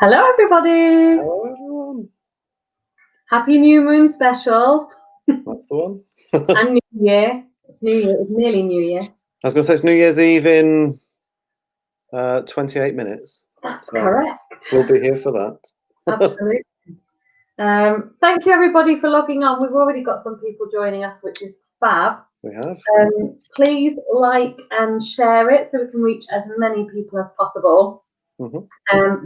Hello, everybody. Hello, everyone. Happy New Moon special. That's the one. And New Year. It's New Year. It's nearly New Year. I was going to say it's New Year's Eve in 28 minutes. That's So correct. we'll be here for that. Absolutely. Thank you, everybody, for logging on. We've already got some people joining us, which is fab. We have. Please like and share it so we can reach as many people as possible.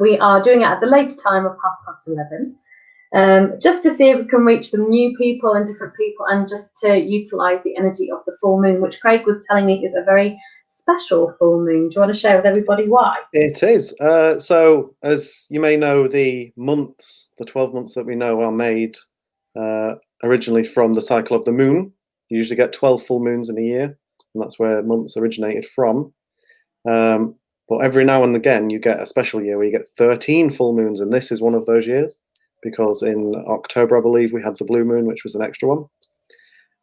We are doing it at the later time of 11:30. Just to see if we can reach some new people and different people, and just to utilize the energy of the full moon, which Craig was telling me is a very special full moon. Do you want to share with everybody why? It is. So as you may know, the 12 months that we know are made originally from the cycle of the moon. You usually get 12 full moons in a year, and that's where months originated from. But every now and again, you get a special year where you get 13 full moons, and this is one of those years, because in October, I believe, we had the blue moon, which was an extra one.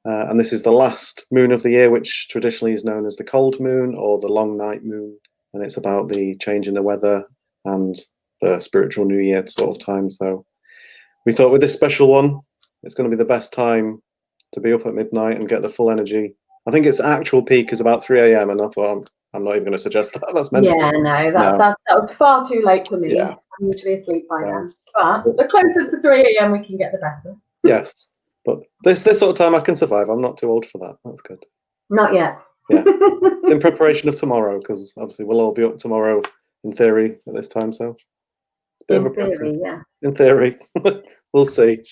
And this is the last moon of the year, which traditionally is known as the cold moon or the long night moon. And it's about the change in the weather and the spiritual new year sort of time. So we thought with this special one, it's going to be the best time to be up at midnight and get the full energy. I think its actual peak is about 3 a.m. and I thought, I'm not even going to suggest that. That's mental. Yeah, no, that was far too late for me. Yeah. I'm usually asleep by then. But the closer to 3 a.m. we can get, the better. Yes. But this sort of time I can survive. I'm not too old for that. That's good. Not yet. Yeah. It's in preparation of tomorrow, because obviously we'll all be up tomorrow in theory at this time. So it's a bit of a practice. Yeah. In theory. We'll see.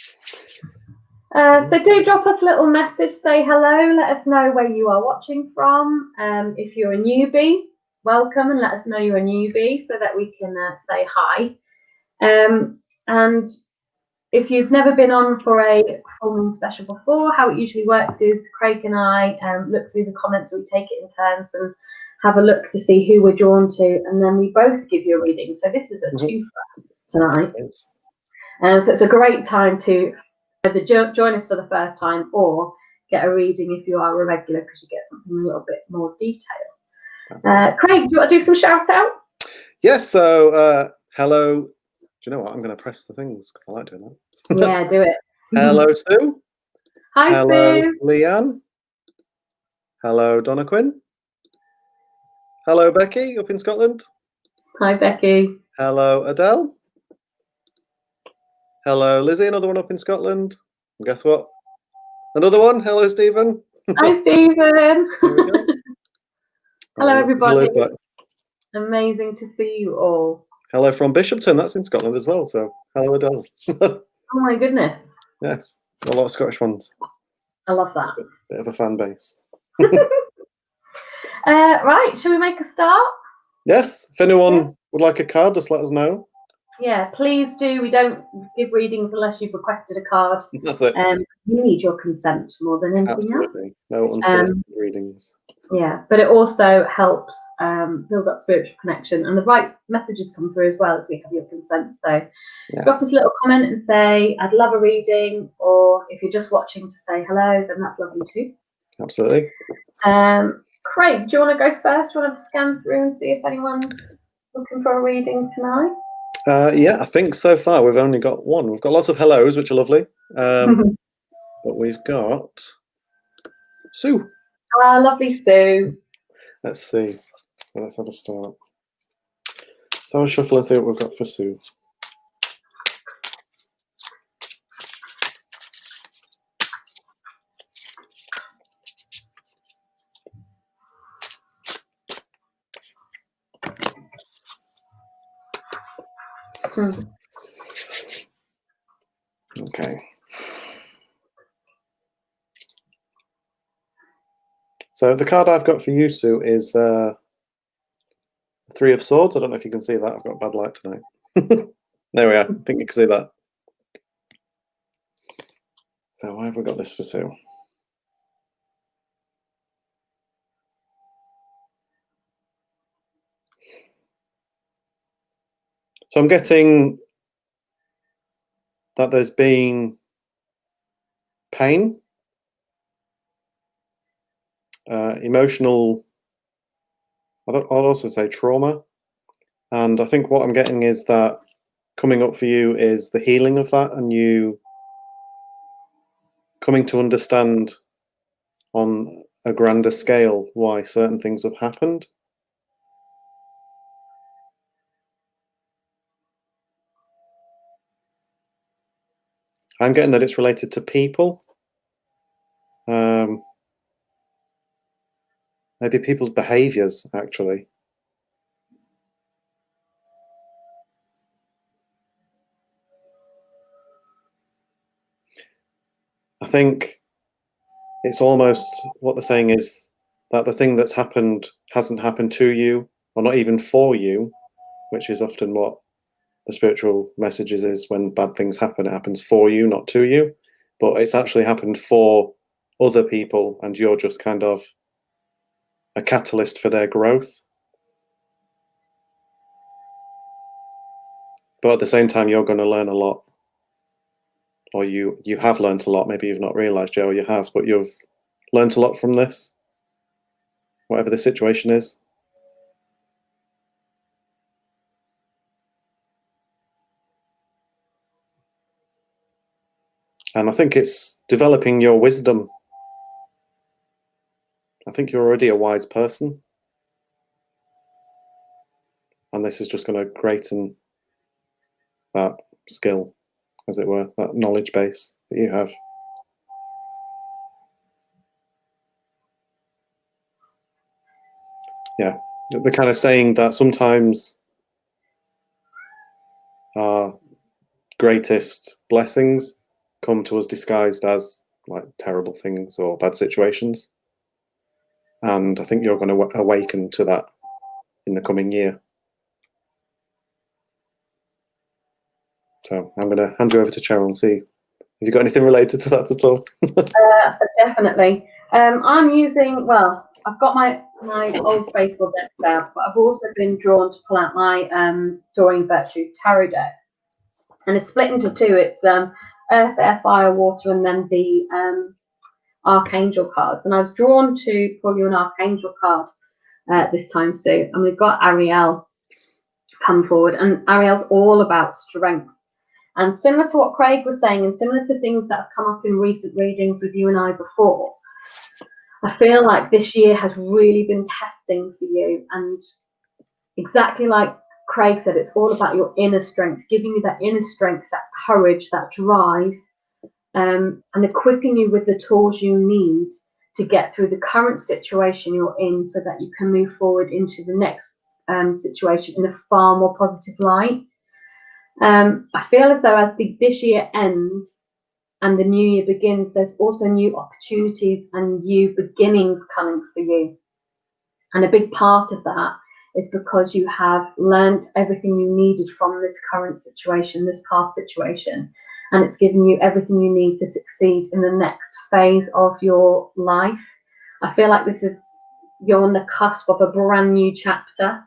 So do drop us a little message, say hello, let us know where you are watching from. If you're a newbie, welcome, and let us know you're a newbie so that we can say hi. And if you've never been on for a full moon special before, how it usually works is Craig and I look through the comments, we take it in turns and have a look to see who we're drawn to, and then we both give you a reading. So this is a twofer tonight. So it's a great time to either join us for the first time or get a reading if you are a regular, because you get something a little bit more detailed. Craig, do you want to do some shout outs? Yes. So hello. Do you know what? I'm going to press the things because I like doing that. Yeah, do it. Hello, Sue. Hi, hello, Sue. Leanne. Hello, Donna Quinn. Hello, Becky, up in Scotland. Hi, Becky. Hello, Adele. Hello, Lizzie, another one up in Scotland. And guess what? Another one. Hello, Stephen. Hi, Stephen. Hello, everybody. Amazing to see you all. Hello from Bishopton. That's in Scotland as well. So hello, Adele. Oh my goodness. Yes, a lot of Scottish ones. I love that. Bit of a fan base. Right, shall we make a start? Yes. If anyone would like a card, just let us know. Yeah, please do. We don't give readings unless you've requested a card. That's it. You need your consent more than anything Absolutely. else. No unsolicited readings. Yeah, but it also helps build up spiritual connection, and the right messages come through as well if we have your consent. So drop us a little comment and say, I'd love a reading, or if you're just watching to say hello, then that's lovely too. Absolutely. Craig, do you want to go first? Do you want to scan through and see if anyone's looking for a reading tonight? Yeah, I think so far we've only got one. We've got lots of hellos, which are lovely. But we've got Sue. Ah, lovely Sue. Let's see. Let's have a start. So I'll shuffle and see what we've got for Sue. Okay. So the card I've got for you, Sue, is Three of Swords. I don't know if you can see that. I've got bad light tonight. There we are. I think you can see that. So why have we got this for Sue? So I'm getting that there's been pain, emotional, I'll also say trauma. And I think what I'm getting is that coming up for you is the healing of that, and you coming to understand on a grander scale why certain things have happened. I'm getting that it's related to people. Maybe people's behaviors, actually. I think it's almost what they're saying is that the thing that's happened hasn't happened to you, or not even for you, which is often what the spiritual messages is. When bad things happen, it happens for you, not to you. But it's actually happened for other people, and you're just kind of a catalyst for their growth. But at the same time, you're going to learn a lot. Or you have learned a lot. Maybe you've not realized, Joe, you have, but you've learned a lot from this, whatever the situation is. And I think it's developing your wisdom. I think you're already a wise person. And this is just going to greaten that skill, as it were, that knowledge base that you have. Yeah, the kind of saying that sometimes our greatest blessings come to us disguised as like terrible things or bad situations. And I think you're going to awaken to that in the coming year. So I'm going to hand you over to Cheryl and see if you've got anything related to that at all. Definitely. I'm using, well, I've got my old faithful deck out, but I've also been drawn to pull out my Drawing Virtue Tarot deck. And it's split into two. It's Earth, Air, Fire, Water, and then the Archangel cards. And I was drawn to pull you an Archangel card this time, Sue. And we've got Ariel come forward. And Ariel's all about strength. And similar to what Craig was saying, and similar to things that have come up in recent readings with you and I before, I feel like this year has really been testing for you. And exactly like Craig said, it's all about your inner strength, giving you that inner strength, that courage, that drive, and equipping you with the tools you need to get through the current situation you're in so that you can move forward into the next situation in a far more positive light. I feel as though as this year ends and the new year begins, there's also new opportunities and new beginnings coming for you. And a big part of that is because you have learnt everything you needed from this current situation, this past situation, and it's given you everything you need to succeed in the next phase of your life. I feel like you're on the cusp of a brand new chapter,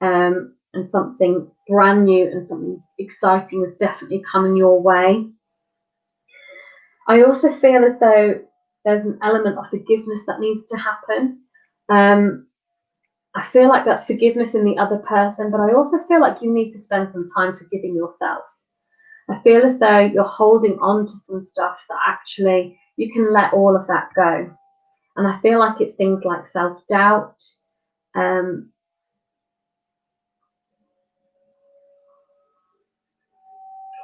and something brand new and something exciting is definitely coming your way. I also feel as though there's an element of forgiveness that needs to happen. I feel like that's forgiveness in the other person, but I also feel like you need to spend some time forgiving yourself. I feel as though you're holding on to some stuff that actually you can let all of that go. And I feel like it's things like self-doubt,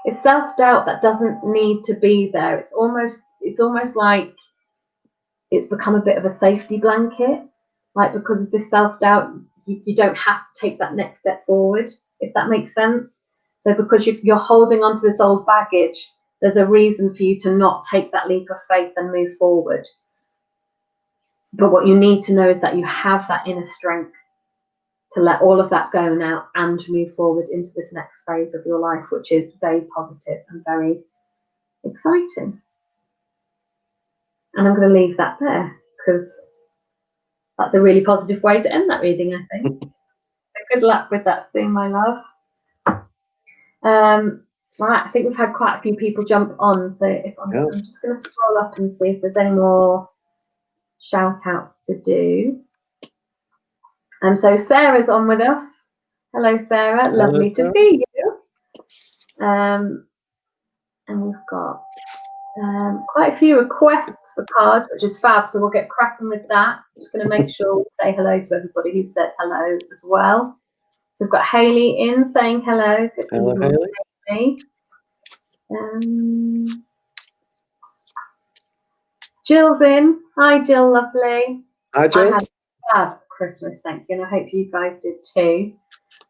it's self-doubt that doesn't need to be there. It's almost like it's become a bit of a safety blanket. Like, because of this self-doubt, you don't have to take that next step forward, if that makes sense. So because you're holding on to this old baggage, there's a reason for you to not take that leap of faith and move forward. But what you need to know is that you have that inner strength to let all of that go now and move forward into this next phase of your life, which is very positive and very exciting. And I'm going to leave that there because that's a really positive way to end that reading, I think. So good luck with that, Sue, my love. Right, I think we've had quite a few people jump on, so I'm just going to scroll up and see if there's any more shout outs to do. So Sarah's on with us. Hello, Sarah. Lovely to see you. And we've got quite a few requests for cards, which is fab. So we'll get cracking with that. Just going to make sure we say hello to everybody who said hello as well. So we've got Hayley in saying hello. Good Hello, evening, Hayley. Hayley. Jill's in. Hi, Jill, lovely. Hi, Jill. I had a fab Christmas, thank you, and I hope you guys did too,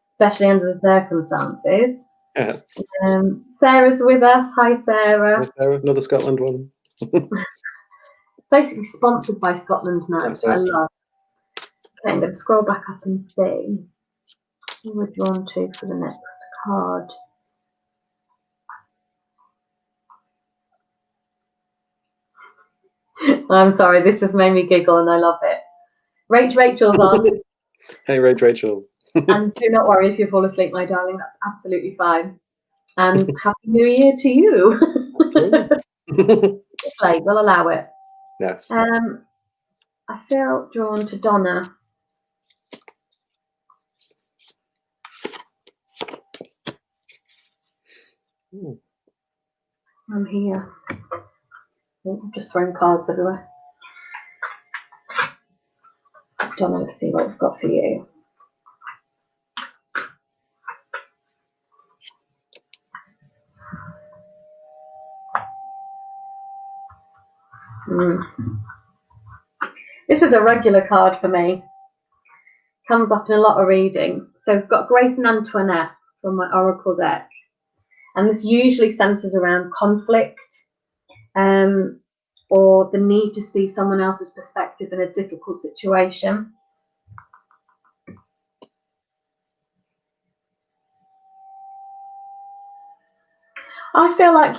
especially under the circumstances. Yeah. Sarah's with us. Hi, Sarah. Is there another Scotland one? Basically sponsored by Scotland now, which I love. Okay, I'm going to scroll back up and see who we're drawn to for the next card. I'm sorry, this just made me giggle and I love it. Rachel's on. Hey, Rachel. And do not worry if you fall asleep, my darling. That's absolutely fine. And Happy New Year to you. It's late, we'll allow it. Yes. I feel drawn to Donna. I'm here. Oh, I'm just throwing cards everywhere. Donna, let's see what we've got for you. This is a regular card for me. Comes up in a lot of reading. So we've got Grace and Antoinette from my Oracle deck. And this usually centers around conflict or the need to see someone else's perspective in a difficult situation. I feel like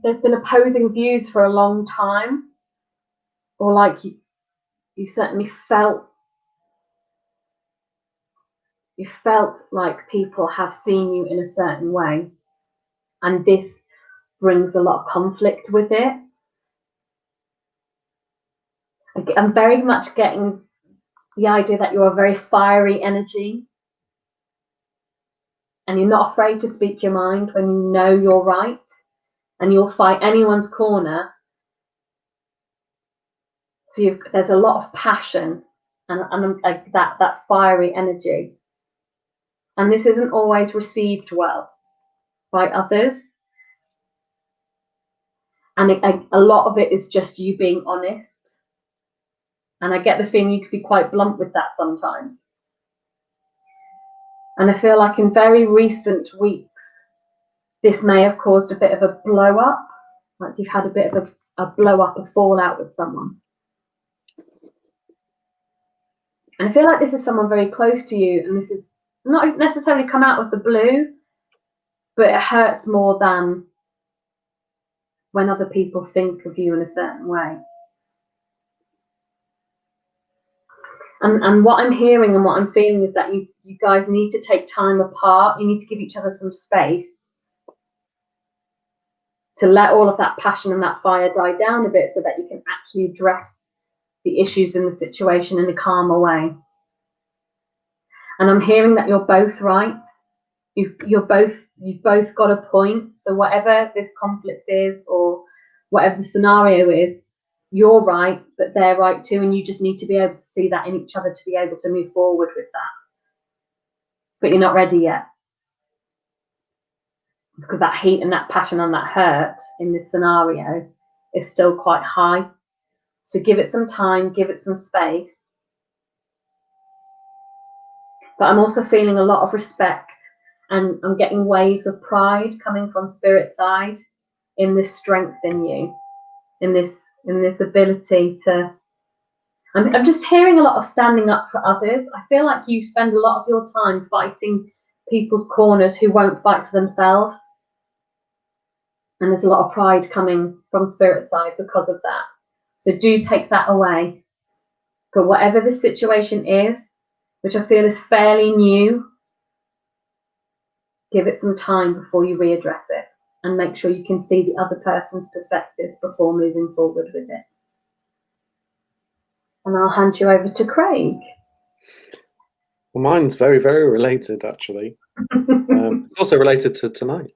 there's been opposing views for a long time, or like you certainly felt like people have seen you in a certain way, and this brings a lot of conflict with it. I'm very much getting the idea that you're a very fiery energy and you're not afraid to speak your mind when you know you're right, and you'll fight anyone's corner. So there's a lot of passion and like that fiery energy. And this isn't always received well by others. And a lot of it is just you being honest. And I get the feeling you could be quite blunt with that sometimes. And I feel like in very recent weeks, this may have caused a bit of a blow up, like you've had a bit of a blow up, a fallout with someone. And I feel like this is someone very close to you, and this is not necessarily come out of the blue, but it hurts more than when other people think of you in a certain way. And what I'm hearing and what I'm feeling is that you guys need to take time apart. You need to give each other some space to let all of that passion and that fire die down a bit so that you can actually address the issues in the situation in a calmer way. And I'm hearing that you're both right. You've both got a point. So whatever this conflict is or whatever the scenario is, you're right, but they're right too, and you just need to be able to see that in each other to be able to move forward with that. But you're not ready yet, because that heat and that passion and that hurt in this scenario is still quite high. So give it some time, give it some space. But I'm also feeling a lot of respect, and I'm getting waves of pride coming from spirit side in this strength in you, in this ability to. I'm just hearing a lot of standing up for others. I feel like you spend a lot of your time fighting people's corners who won't fight for themselves. And there's a lot of pride coming from spirit side because of that. So do take that away. But whatever the situation is, which I feel is fairly new, give it some time before you readdress it, and make sure you can see the other person's perspective before moving forward with it. And I'll hand you over to Craig. Well, mine's very, very related, actually. It's also related to tonight,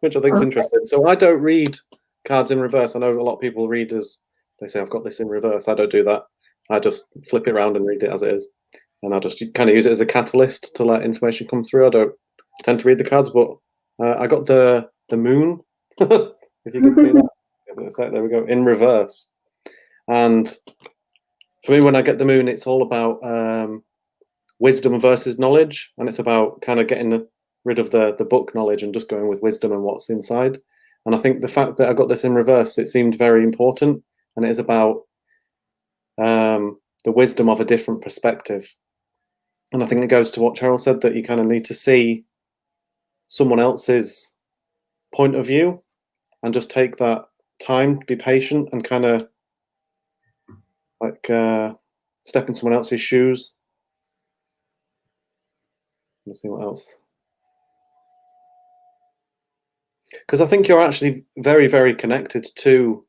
which I think is interesting. So I don't read cards in reverse. I know a lot of people read as they say, I've got this in reverse. I don't do that. I just flip it around and read it as it is. And I just kind of use it as a catalyst to let information come through. I don't tend to read the cards, but I got the moon, if you can see that. There we go, in reverse. And for me, when I get the moon, it's all about wisdom versus knowledge. And it's about kind of getting rid of the book knowledge and just going with wisdom and what's inside. And I think the fact that I got this in reverse, it seemed very important. And it is about the wisdom of a different perspective. And I think it goes to what Cheryl said, that you kind of need to see someone else's point of view and just take that time, be patient, and kind of like step in someone else's shoes. Let's see what else. Because I think you're actually very, very connected to,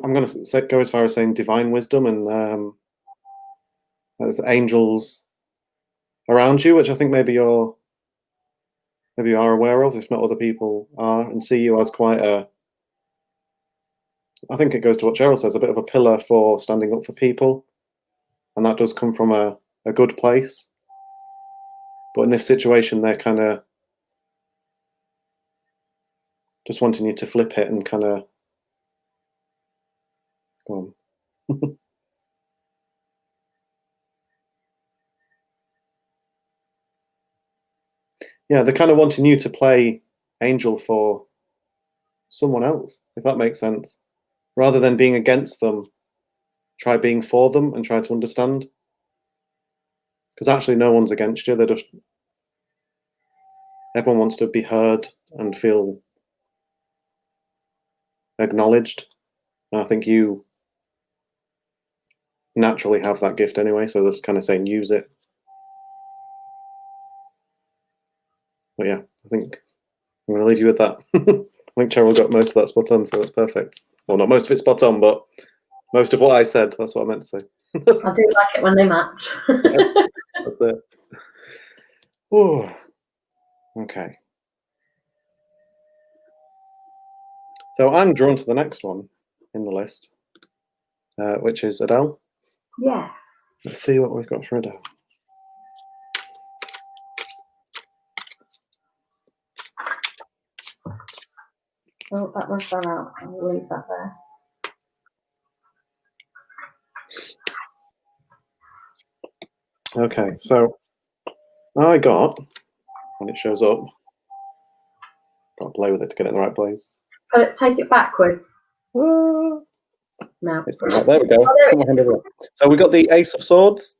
I'm going to go as far as saying divine wisdom, and there's angels around you, which I think maybe you are aware of, if not other people are, and see you as quite I think it goes to what Cheryl says, a bit of a pillar for standing up for people, and that does come from a good place. But in this situation, they're kind of just wanting you to flip it and kind of go on. Yeah, they're kind of wanting you to play angel for someone else, if that makes sense. Rather than being against them, try being for them and try to understand. Because actually no one's against you. Everyone wants to be heard and feel acknowledged. And I think you naturally have that gift anyway, so that's kind of saying use it. But yeah, I think I'm going to leave you with that. I think Cheryl got most of that spot on, so that's perfect. Well, not most of it spot on, but most of what I said, that's what I meant to say. I do like it when they match. Yeah, that's it. Oh, okay. So I'm drawn to the next one in the list, which is Adele. Yes. Let's see what we've got for Adele. Oh, that one's gone out. I'll leave that there. Okay, so I got, when it shows up, got to play with it to get it in the right place. Take it backwards. No. There we go. Oh, so we got the Ace of Swords.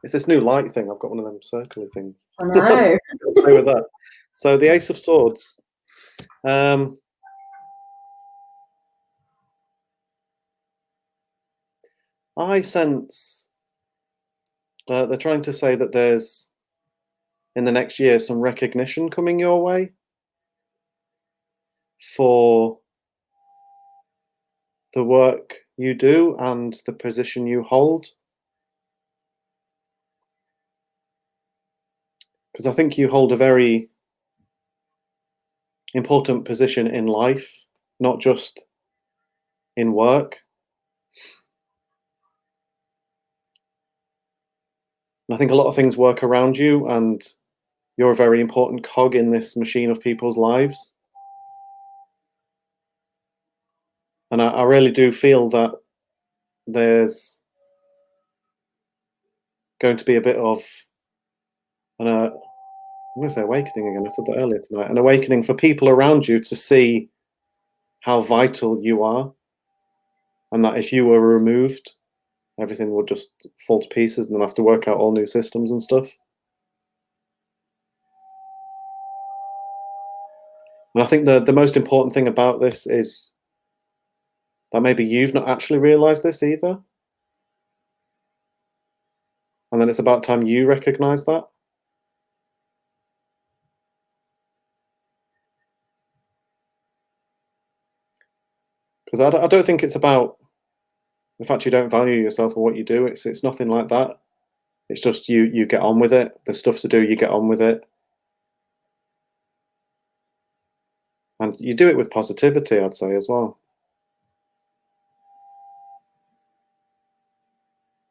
It's this new light thing. I've got one of them circly things. I know. Play with that. So the Ace of Swords. I sense that they're trying to say that there's, in the next year, some recognition coming your way for the work you do and the position you hold. Because I think you hold a very important position in life, not just in work. And I think a lot of things work around you, and you're a very important cog in this machine of people's lives. And I really do feel that there's going to be a bit of I'm going to say awakening again. I said that earlier tonight. An awakening for people around you to see how vital you are, and that if you were removed, everything would just fall to pieces, and then have to work out all new systems and stuff. And I think the most important thing about this is that maybe you've not actually realized this either. And then it's about time you recognize that. Because I don't think it's about the fact you don't value yourself or what you do. It's nothing like that. It's just you get on with it. There's stuff to do, you get on with it. And you do it with positivity, I'd say, as well.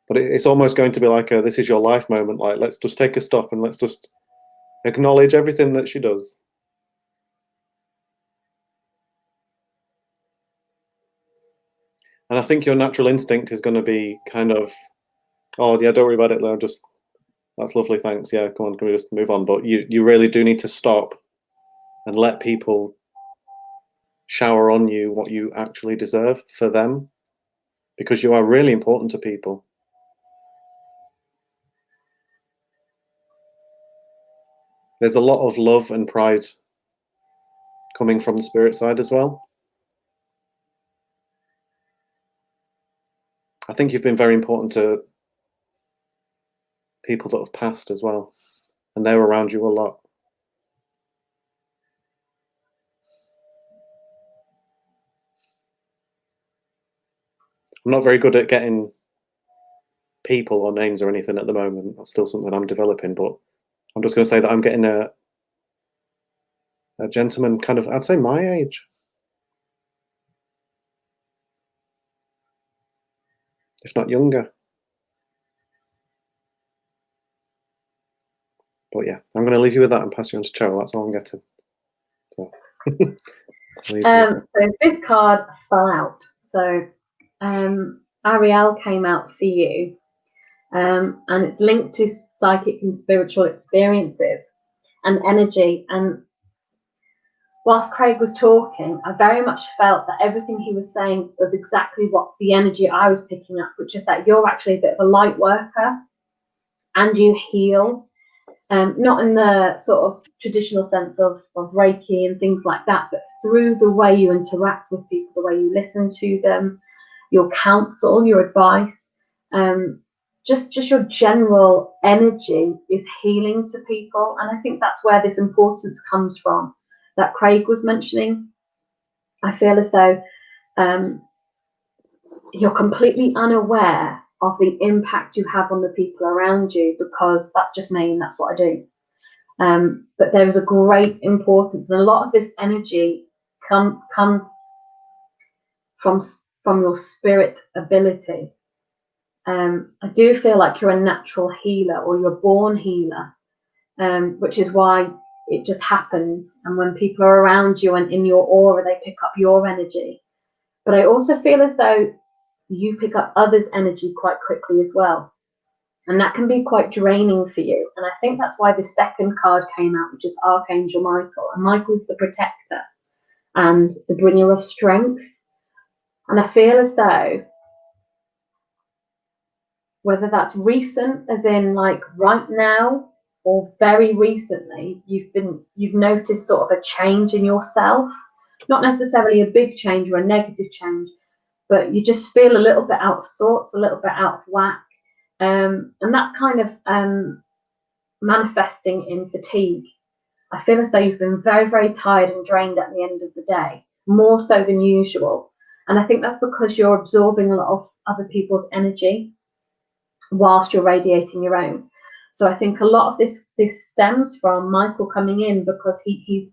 But it's almost going to be like a this is your life moment. Like, let's just take a stop and let's just acknowledge everything that she does. And I think your natural instinct is going to be kind of, oh, yeah, don't worry about it, though. Just, that's lovely, thanks. Yeah, come on, can we just move on? But you really do need to stop and let people shower on you what you actually deserve for them, because you are really important to people. There's a lot of love and pride coming from the spirit side as well. I think you've been very important to people that have passed as well, and they're around you a lot. I'm not very good at getting people or names or anything at the moment. That's still something I'm developing, but I'm just going to say that I'm getting a gentleman kind of, I'd say my age, if not younger. But yeah, I'm going to leave you with that and pass you on to Cheryl. That's all I'm getting. So, so this card fell out. So Ariel came out for you. And it's linked to psychic and spiritual experiences and energy. And whilst Craig was talking, I very much felt that everything he was saying was exactly what the energy I was picking up, which is that you're actually a bit of a light worker and you heal. Not in the sort of traditional sense of Reiki and things like that, but through the way you interact with people, the way you listen to them, your counsel, your advice, just your general energy is healing to people. And I think that's where this importance comes from that Craig was mentioning. I feel as though you're completely unaware of the impact you have on the people around you, because that's just me and that's what I do. But there is a great importance, and a lot of this energy comes from your spirit ability. I do feel like you're a natural healer, or you're a born healer, which is why it just happens. And when people are around you and in your aura, they pick up your energy. But I also feel as though you pick up others' energy quite quickly as well. And that can be quite draining for you. And I think that's why the second card came out, which is Archangel Michael. And Michael's the protector and the bringer of strength. And I feel as though, whether that's recent, as in like right now, or very recently, you've noticed sort of a change in yourself. Not necessarily a big change or a negative change, but you just feel a little bit out of sorts, a little bit out of whack. And that's kind of manifesting in fatigue. I feel as though you've been very, very tired and drained at the end of the day, more so than usual. And I think that's because you're absorbing a lot of other people's energy whilst you're radiating your own. So I think a lot of this stems from Michael coming in, because he's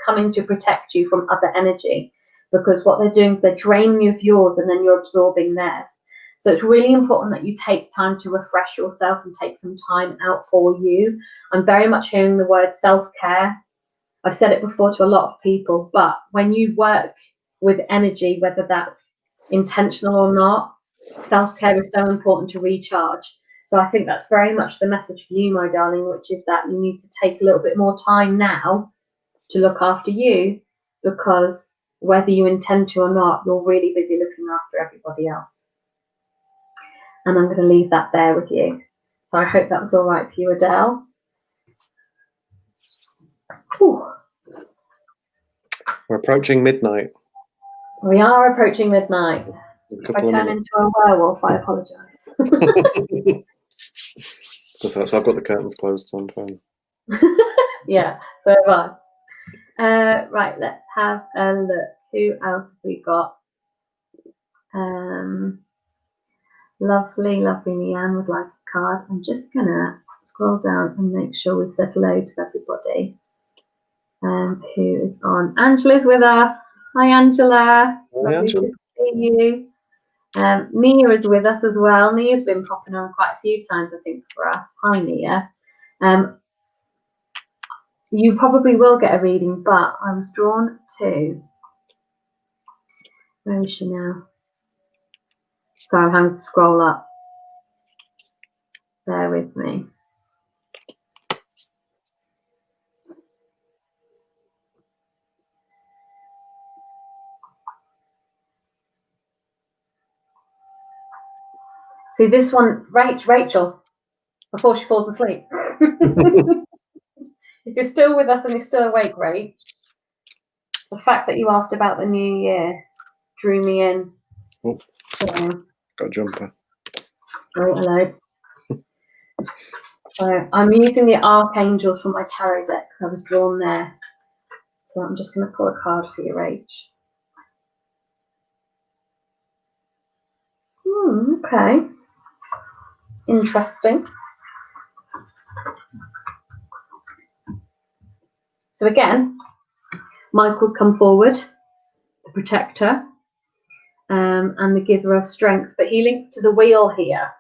coming to protect you from other energy, because what they're doing is they're draining you of yours and then you're absorbing theirs. So it's really important that you take time to refresh yourself and take some time out for you. I'm very much hearing the word self-care. I've said it before to a lot of people, but when you work with energy, whether that's intentional or not, self-care is so important to recharge. So I think that's very much the message for you, my darling, which is that you need to take a little bit more time now to look after you, because whether you intend to or not, you're really busy looking after everybody else. And I'm going to leave that there with you. So I hope that was all right for you, Adele. Whew. We're approaching midnight. We are approaching midnight. If I turn into a werewolf, I apologise. So I've got the curtains closed, so I'm fine. Yeah, so have I. Right, let's have a look. Who else have we got? Lovely Leanne would like a card. I'm just gonna scroll down and make sure we've said hello to everybody. who is on. Angela's with us. Hi, Angela. Lovely Angela. to see you. Nia is with us as well. Nia's been popping on quite a few times, I think, for us. Hi, Nia. You probably will get a reading, but I was drawn to. Where is she now? So I'm having to scroll up. Bear with me. See this one, Rachel, before she falls asleep. If you're still with us and you're still awake, Rach, the fact that you asked about the new year drew me in. Oh, got a jumper. Oh, hello. So I'm using the Archangels for my tarot deck, so I was drawn there. So I'm just going to pull a card for you, Rach. Okay. Interesting. So again, Michael's come forward, the protector, and the giver of strength, but he links to the wheel here.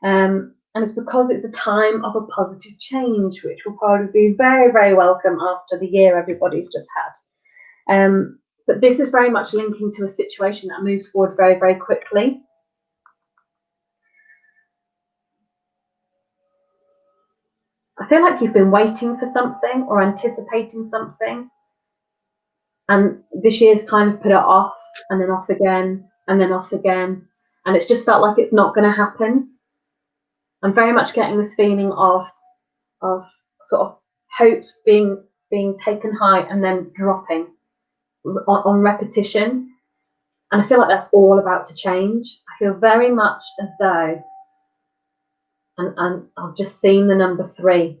And it's because it's a time of a positive change, which will probably be very, very welcome after the year everybody's just had. But this is very much linking to a situation that moves forward very, very quickly. I feel like you've been waiting for something or anticipating something. And this year's kind of put it off and then off again and then off again. And it's just felt like it's not going to happen. I'm very much getting this feeling of sort of hopes being taken high and then dropping on repetition. And I feel like that's all about to change. I feel very much as though, and I've just seen the number 3.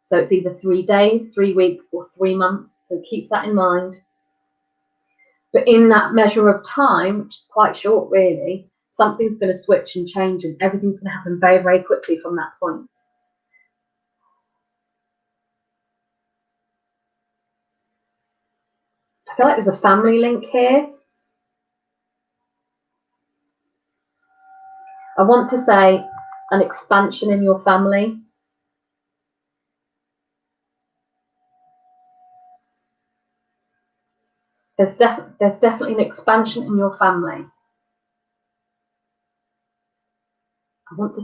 So it's either 3 days, 3 weeks, or 3 months. So keep that in mind. But in that measure of time, which is quite short really, something's going to switch and change and everything's going to happen very, very quickly from that point. I feel like there's a family link here. I want to say an expansion in your family. There's definitely an expansion in your family. I want to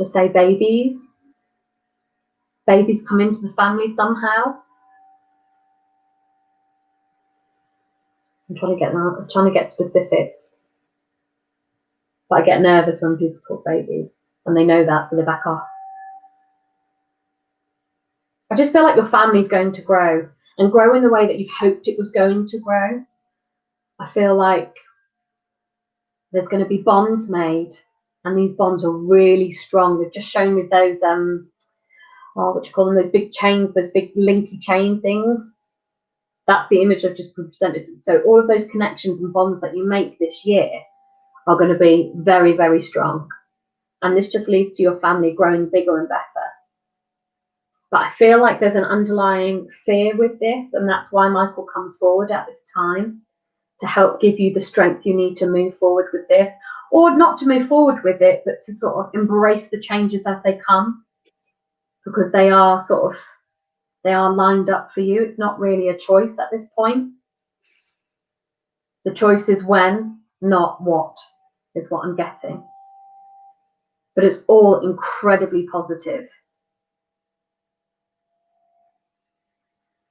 say babies. Babies come into the family somehow. I'm trying to get specific. But I get nervous when people talk babies and they know that, so they back off. I just feel like your family's going to grow and grow in the way that you've hoped it was going to grow. I feel like there's going to be bonds made, and these bonds are really strong. They've just shown with those what do you call them, those big chains, those big linky chain things. That's the image I've just presented. So all of those connections and bonds that you make this year are going to be very, very strong. And this just leads to your family growing bigger and better. But I feel like there's an underlying fear with this, and that's why Michael comes forward at this time to help give you the strength you need to move forward with this, or not to move forward with it, but to sort of embrace the changes as they come, because they are lined up for you. It's not really a choice at this point. The choice is when, not what, is what I'm getting. But it's all incredibly positive.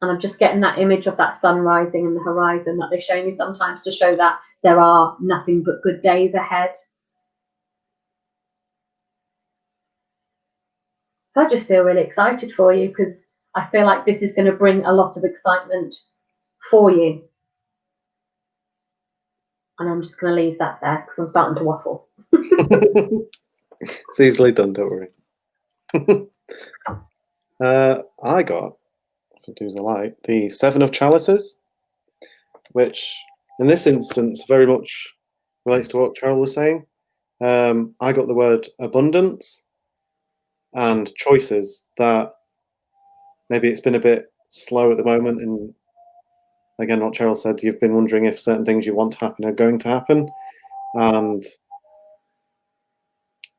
And I'm just getting that image of that sun rising in the horizon that they show me sometimes to show that there are nothing but good days ahead. So I just feel really excited for you, because I feel like this is going to bring a lot of excitement for you. And I'm just going to leave that there because I'm starting to waffle. It's easily done, don't worry. I got, if I do the light, the 7 of Chalices, which in this instance very much relates to what Cheryl was saying. I got the word abundance and choices that maybe it's been a bit slow at the moment, and again, what Cheryl said, you've been wondering if certain things you want to happen are going to happen, and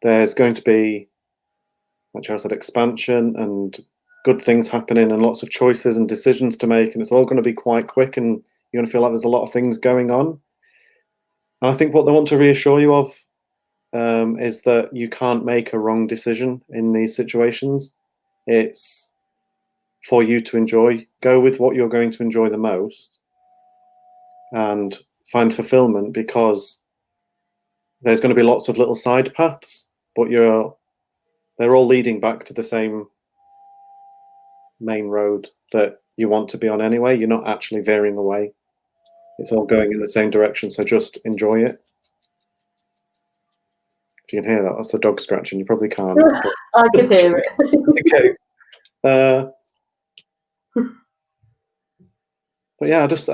there's going to be, like Cheryl said, expansion and good things happening and lots of choices and decisions to make, and it's all going to be quite quick, and you're going to feel like there's a lot of things going on. And I think what they want to reassure you of is that you can't make a wrong decision in these situations. It's for you to enjoy. Go with what you're going to enjoy the most and find fulfillment, because there's going to be lots of little side paths, but they're all leading back to the same main road that you want to be on anyway. You're not actually veering away. It's all going in the same direction, so just enjoy it. If you can hear that, that's the dog scratching. You probably can't. I could hear it. Okay. But yeah, I just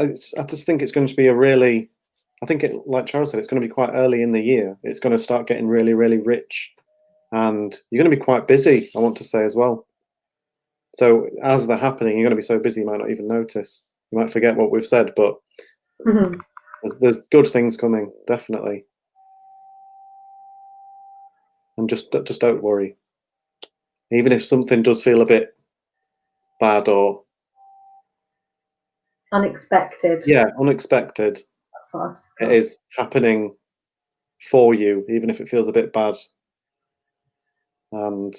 think it's going to be I think like Cheryl said, it's going to be quite early in the year. It's going to start getting really, really rich, and you're going to be quite busy, I want to say as well. So as they're happening, you're going to be so busy you might not even notice. You might forget what we've said, but there's good things coming, definitely. And just don't worry. Even if something does feel a bit bad or unexpected. Yeah, unexpected. That's what it is happening for you, even if it feels a bit bad. And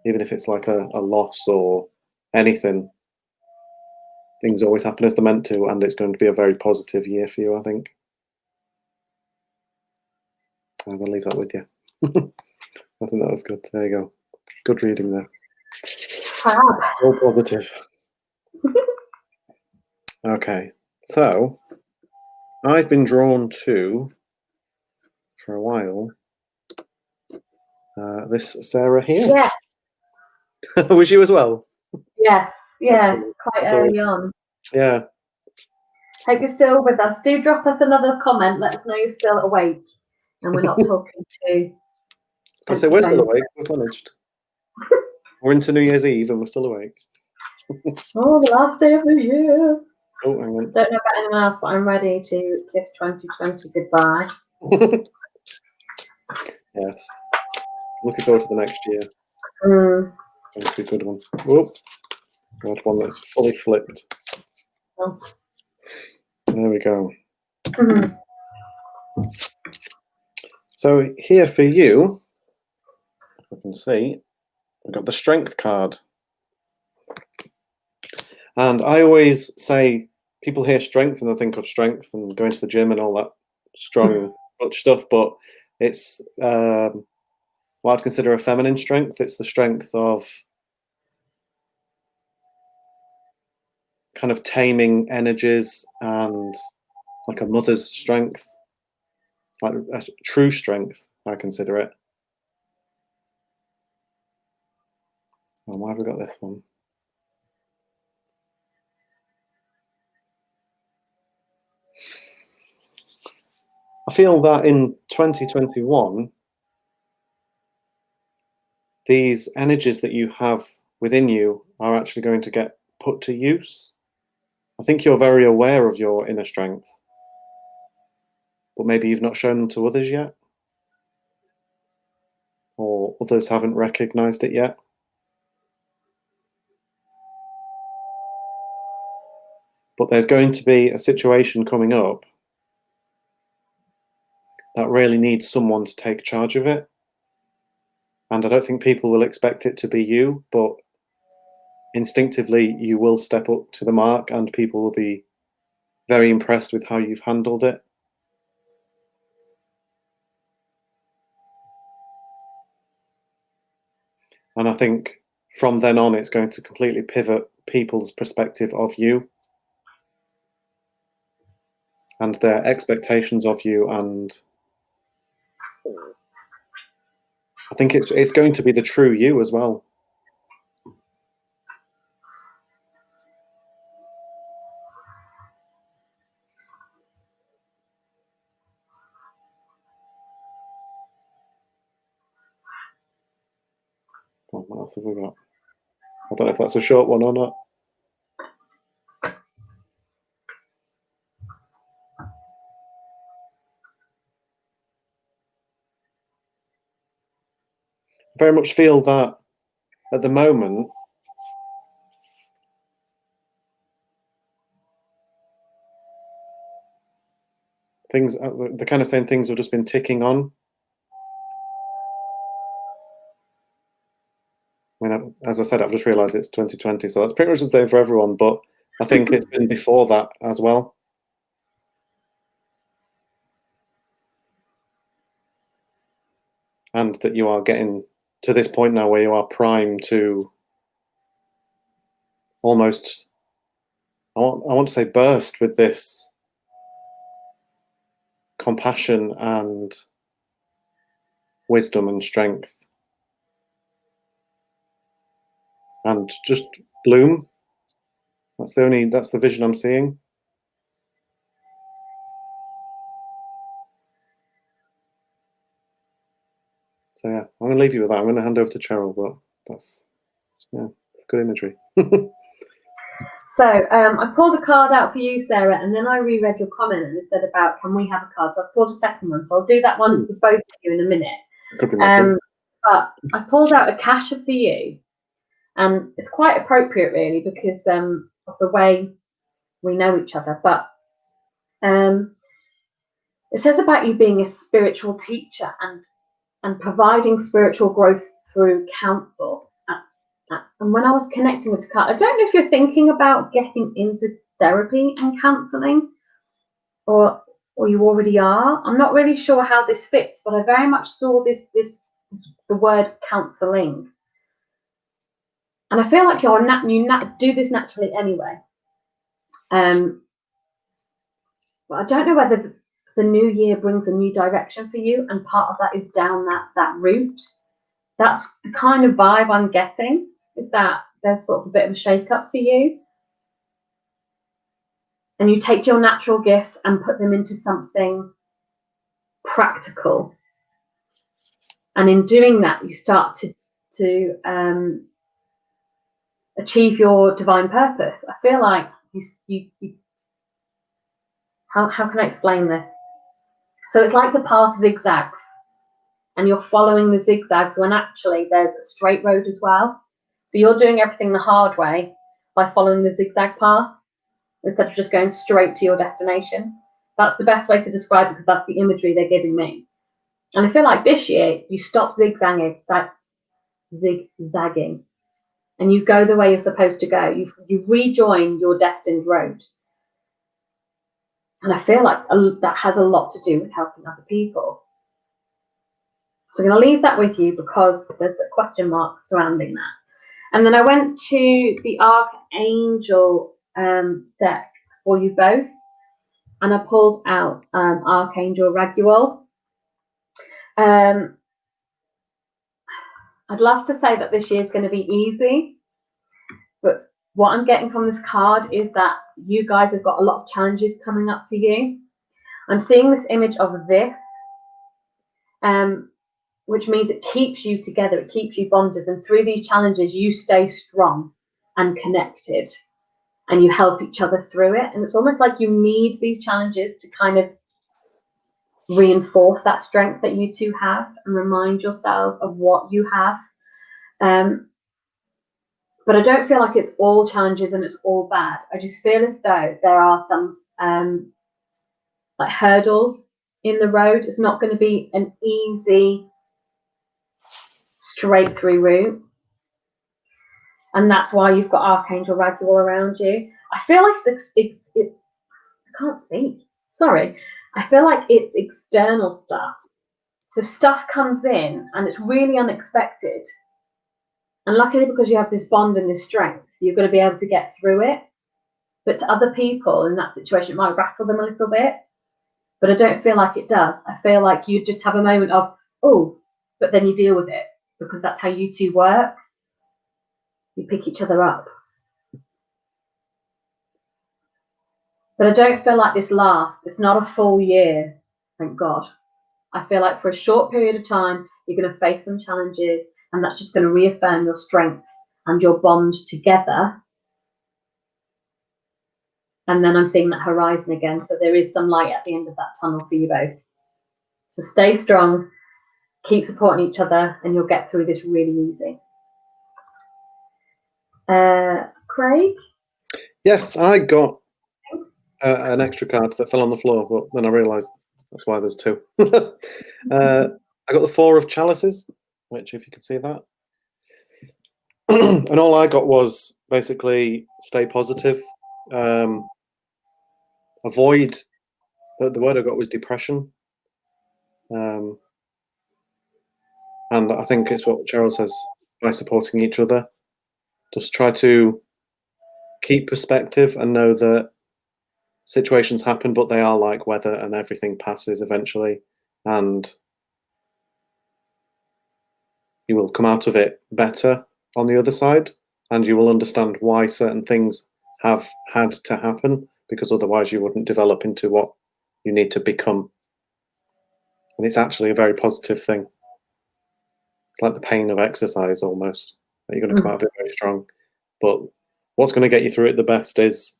even if it's like a loss or anything, things always happen as they're meant to, and it's going to be a very positive year for you, I think. I'm going to leave that with you. I think that was good. There you go. Good reading there. All positive. Okay, so I've been drawn to, for a while, this Sarah here. Yeah. Was you as well? Yes, yeah, Excellent. quite early on. Yeah. Hope you're still with us. Do drop us another comment. Let us know you're still awake and we're not talking to. I say we're still awake. We've managed. We're into New Year's Eve and we're still awake. Oh, the last day of the year. Oh, hang on. Don't know about anyone else, but I'm ready to kiss 2020 goodbye. Yes. Looking forward to the next year. Going to be a good one. Oh, got one that's fully flipped. Oh. There we go. So here for you, I can see, I've got the Strength card. And I always say, people hear strength and they think of strength and going to the gym and all that strong stuff, but it's what I'd consider a feminine strength. It's the strength of kind of taming energies and like a mother's strength, like a true strength, I consider it. Oh, why have we got this one? I feel that in 2021, these energies that you have within you are actually going to get put to use. I think you're very aware of your inner strength, but maybe you've not shown them to others yet, or others haven't recognized it yet. But there's going to be a situation coming up that really needs someone to take charge of it. And I don't think people will expect it to be you, but instinctively you will step up to the mark and people will be very impressed with how you've handled it. And I think from then on, it's going to completely pivot people's perspective of you and their expectations of you. And I think it's going to be the true you as well. What else have we got? don't know if that's a short one or not. Very much feel that at the moment, things, the kind of same things have just been ticking on. I mean, as I said, I've just realised it's 2020, so that's pretty much the same for everyone, but I think it's been before that as well. And that you are getting to this point now where you are primed to almost, I want to say, burst with this compassion and wisdom and strength, and just bloom. That's the vision I'm seeing. So yeah, I'm going to leave you with that. I'm going to hand over to Cheryl, but that's good imagery. So I pulled a card out for you, Sarah, and then I reread your comment and it said about, can we have a card? So I pulled a second one. So I'll do that one for both of you in a minute. But I pulled out a Kasha for you, and it's quite appropriate really because of the way we know each other. But it says about you being a spiritual teacher and providing spiritual growth through counsel. And when I was connecting with the card, I don't know if you're thinking about getting into therapy and counselling, or you already are. I'm not really sure how this fits, but I very much saw the word counselling, and I feel like you do this naturally anyway. But I don't know whether the new year brings a new direction for you, and part of that is down that route. That's the kind of vibe I'm getting, is that there's sort of a bit of a shake-up for you. And you take your natural gifts and put them into something practical. And in doing that, you start to achieve your divine purpose. I feel like you how can I explain this? So it's like the path zigzags, and you're following the zigzags when actually there's a straight road as well. So you're doing everything the hard way by following the zigzag path instead of just going straight to your destination. That's the best way to describe it, because that's the imagery they're giving me. And I feel like this year you stop zigzagging, and you go the way you're supposed to go. You rejoin your destined road. And I feel like that has a lot to do with helping other people. So I'm going to leave that with you because there's a question mark surrounding that. And then I went to the Archangel deck for you both, and I pulled out Archangel Raguel. I'd love to say that this year is going to be easy, but what I'm getting from this card is that you guys have got a lot of challenges coming up for you. I'm seeing this image of this, which means it keeps you together, it keeps you bonded, and through these challenges you stay strong and connected, and you help each other through it. And it's almost like you need these challenges to kind of reinforce that strength that you two have and remind yourselves of what you have. But I don't feel like it's all challenges and it's all bad. I just feel as though there are some like hurdles in the road. It's not going to be an easy, straight through route. And that's why you've got Archangel Raguel around you. I feel like I can't speak. Sorry. I feel like it's external stuff. So stuff comes in and it's really unexpected. And luckily, because you have this bond and this strength, you're going to be able to get through it. But to other people in that situation, it might rattle them a little bit. But I don't feel like it does. I feel like you just have a moment of, oh, but then you deal with it, because that's how you two work. You pick each other up. But I don't feel like this lasts. It's not a full year, thank God. I feel like for a short period of time, you're going to face some challenges, and that's just going to reaffirm your strength and your bond together. And then I'm seeing that horizon again. So there is some light at the end of that tunnel for you both. So stay strong, keep supporting each other, and you'll get through this really easy. Craig? Yes, I got an extra card that fell on the floor, but then I realised that's why there's two. I got the Four of Chalices, which, if you can see that. And all I got was basically stay positive. Avoid, the word I got was depression. And I think it's what Cheryl says, by supporting each other. Just try to keep perspective and know that situations happen, but they are like weather and everything passes eventually. And you will come out of it better on the other side, and you will understand why certain things have had to happen, because otherwise you wouldn't develop into what you need to become. And it's actually a very positive thing. It's like the pain of exercise almost, that you're going to come out of it very strong. But what's going to get you through it the best is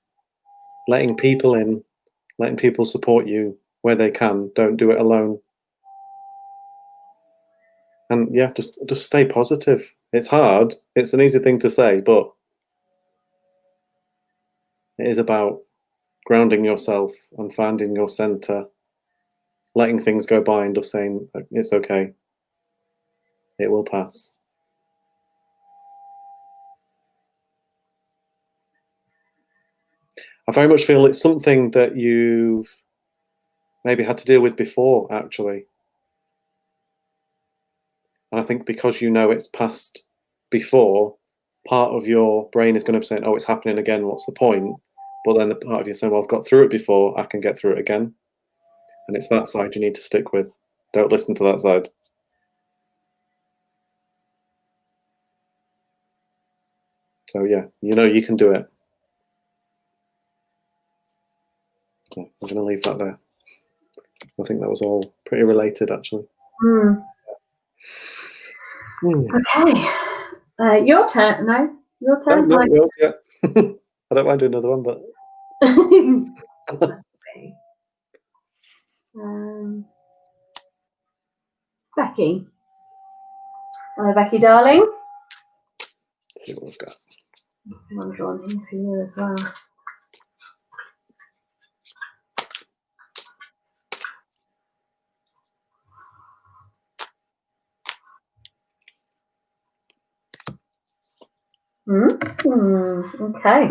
letting people in, letting people support you where they can. Don't do it alone. And yeah, just stay positive. It's hard. It's an easy thing to say, but it is about grounding yourself and finding your center, letting things go by and just saying, it's okay. It will pass. I very much feel it's something that you've maybe had to deal with before, actually. And I think because you know it's passed before, part of your brain is going to be saying, oh, it's happening again, what's the point? But then the part of you saying, well, I've got through it before, I can get through it again. And it's that side you need to stick with. Don't listen to that side. So yeah, you know you can do it. Yeah, I'm going to leave that there. I think that was all pretty related, actually. Okay. Your turn. No, your turn. No, yours, yeah. I don't mind doing another one, but... Becky. Hello, Becky, darling. Let's see what we've got. I'm drawing in for you as well. Okay.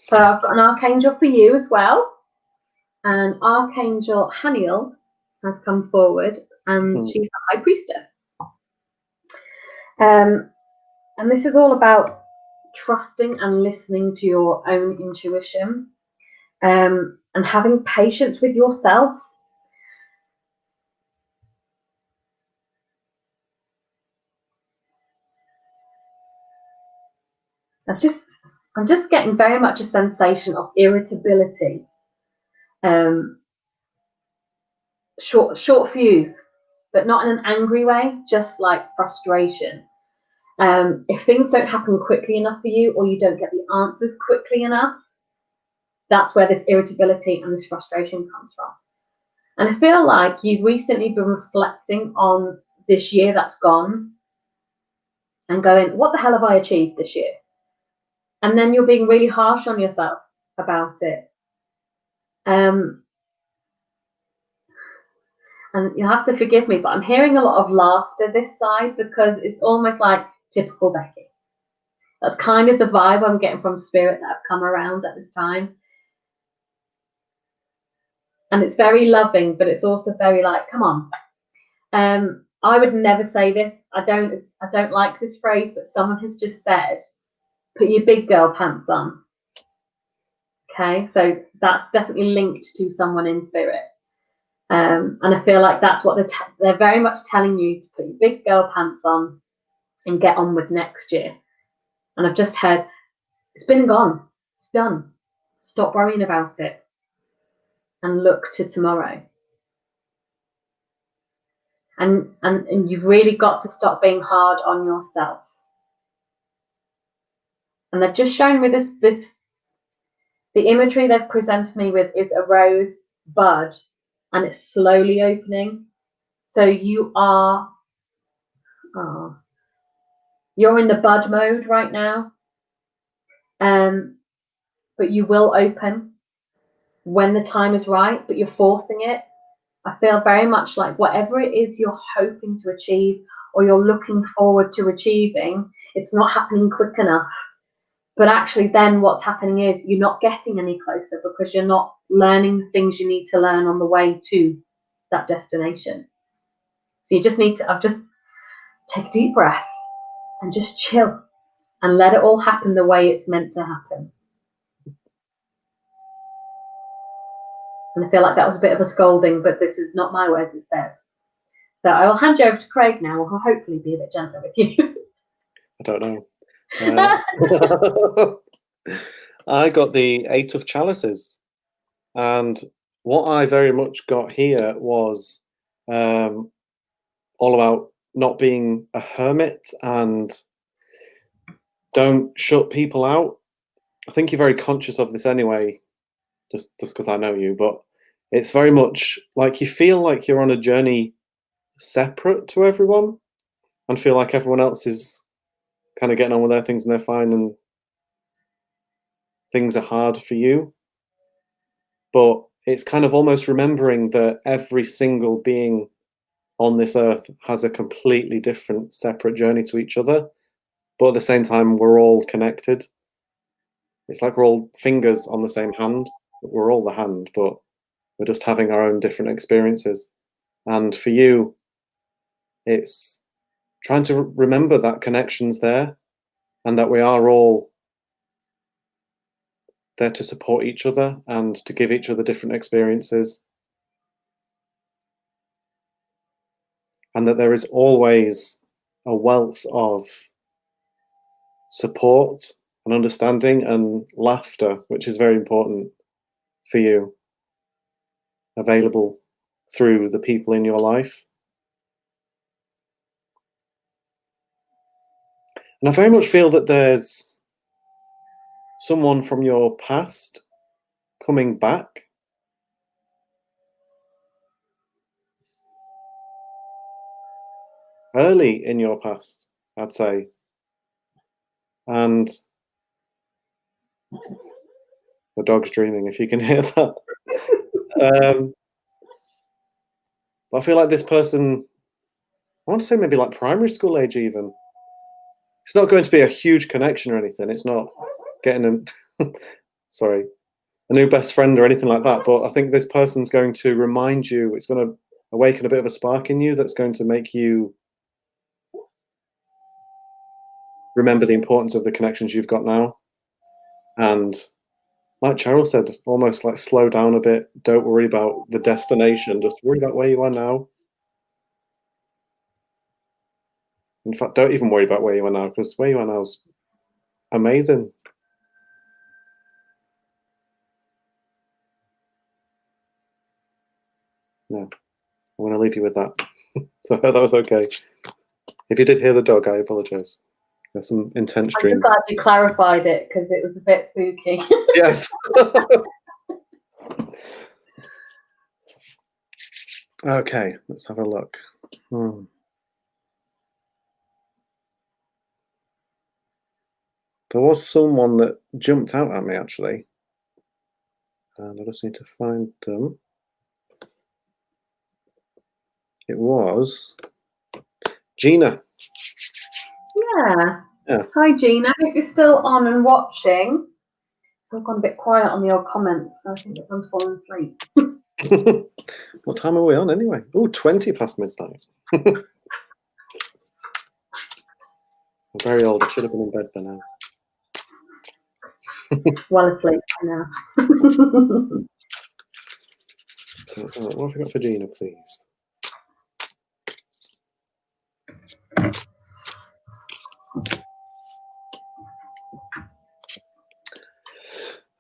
So I've got an archangel for you as well. And Archangel Haniel has come forward, and she's the High Priestess. And this is all about trusting and listening to your own intuition, and having patience with yourself. I'm just getting very much a sensation of irritability. Short fuse, but not in an angry way, just like frustration. If things don't happen quickly enough for you, or you don't get the answers quickly enough, that's where this irritability and this frustration comes from. And I feel like you've recently been reflecting on this year that's gone and going, what the hell have I achieved this year? And then you're being really harsh on yourself about it. And you have to forgive me, but I'm hearing a lot of laughter this side, because it's almost like typical Becky. That's kind of the vibe I'm getting from Spirit that have come around at this time. And it's very loving, but it's also very like, come on. I would never say this. I don't like this phrase, but someone has just said, put your big girl pants on. Okay, so that's definitely linked to someone in Spirit. And I feel like that's what they're very much telling you, to put your big girl pants on and get on with next year. And I've just heard, it's been and gone. It's done. Stop worrying about it and look to tomorrow. And you've really got to stop being hard on yourself. And they've just shown me the imagery they've presented me with is a rose bud, and it's slowly opening. So you are, you're in the bud mode right now, but you will open when the time is right, but you're forcing it. I feel very much like whatever it is you're hoping to achieve or you're looking forward to achieving, it's not happening quick enough. But actually then what's happening is you're not getting any closer because you're not learning the things you need to learn on the way to that destination. So you just need to just take a deep breath and just chill and let it all happen the way it's meant to happen. And I feel like that was a bit of a scolding, but this is not my words, it's theirs. So I will hand you over to Craig now, who will hopefully be a bit gentler with you. I don't know. I got the 8 of Chalices, and what I very much got here was all about not being a hermit and don't shut people out. I think you're very conscious of this anyway, just because I know you, but it's very much like you feel like you're on a journey separate to everyone and feel like everyone else is kind of getting on with their things and they're fine and things are hard for you. But it's kind of almost remembering that every single being on this earth has a completely different, separate journey to each other. But at the same time, we're all connected. It's like we're all fingers on the same hand. We're all the hand, but we're just having our own different experiences. And for you, it's trying to remember that connection's there and that we are all there to support each other and to give each other different experiences. And that there is always a wealth of support and understanding and laughter, which is very important for you, available through the people in your life. And I very much feel that there's someone from your past coming back. Early in your past, I'd say. And the dog's dreaming, if you can hear that. I feel like this person, I want to say maybe like primary school age even. It's not going to be a huge connection or anything. It's not getting sorry, a new best friend or anything like that. But I think this person's going to remind you, it's going to awaken a bit of a spark in you that's going to make you remember the importance of the connections you've got now. And like Cheryl said, almost like slow down a bit. Don't worry about the destination. Just worry about where you are now. In fact, don't even worry about where you are now, because where you are now is amazing. Yeah, I'm going to leave you with that. So I hope that was okay. If you did hear the dog, I apologize. There's some intense dreams. I'm just glad you clarified it because it was a bit spooky. Yes. Okay, let's have a look. There was someone that jumped out at me actually, and I just need to find them. It was Gina. Yeah. Yeah. Hi, Gina. I hope you're still on and watching. So I've gone a bit quiet on the old comments. So I think everyone's fallen asleep. What time are we on anyway? Oh, 20 past midnight. I'm very old. I should have been in bed by now. Well asleep by now. So, what have we got for Gina, please?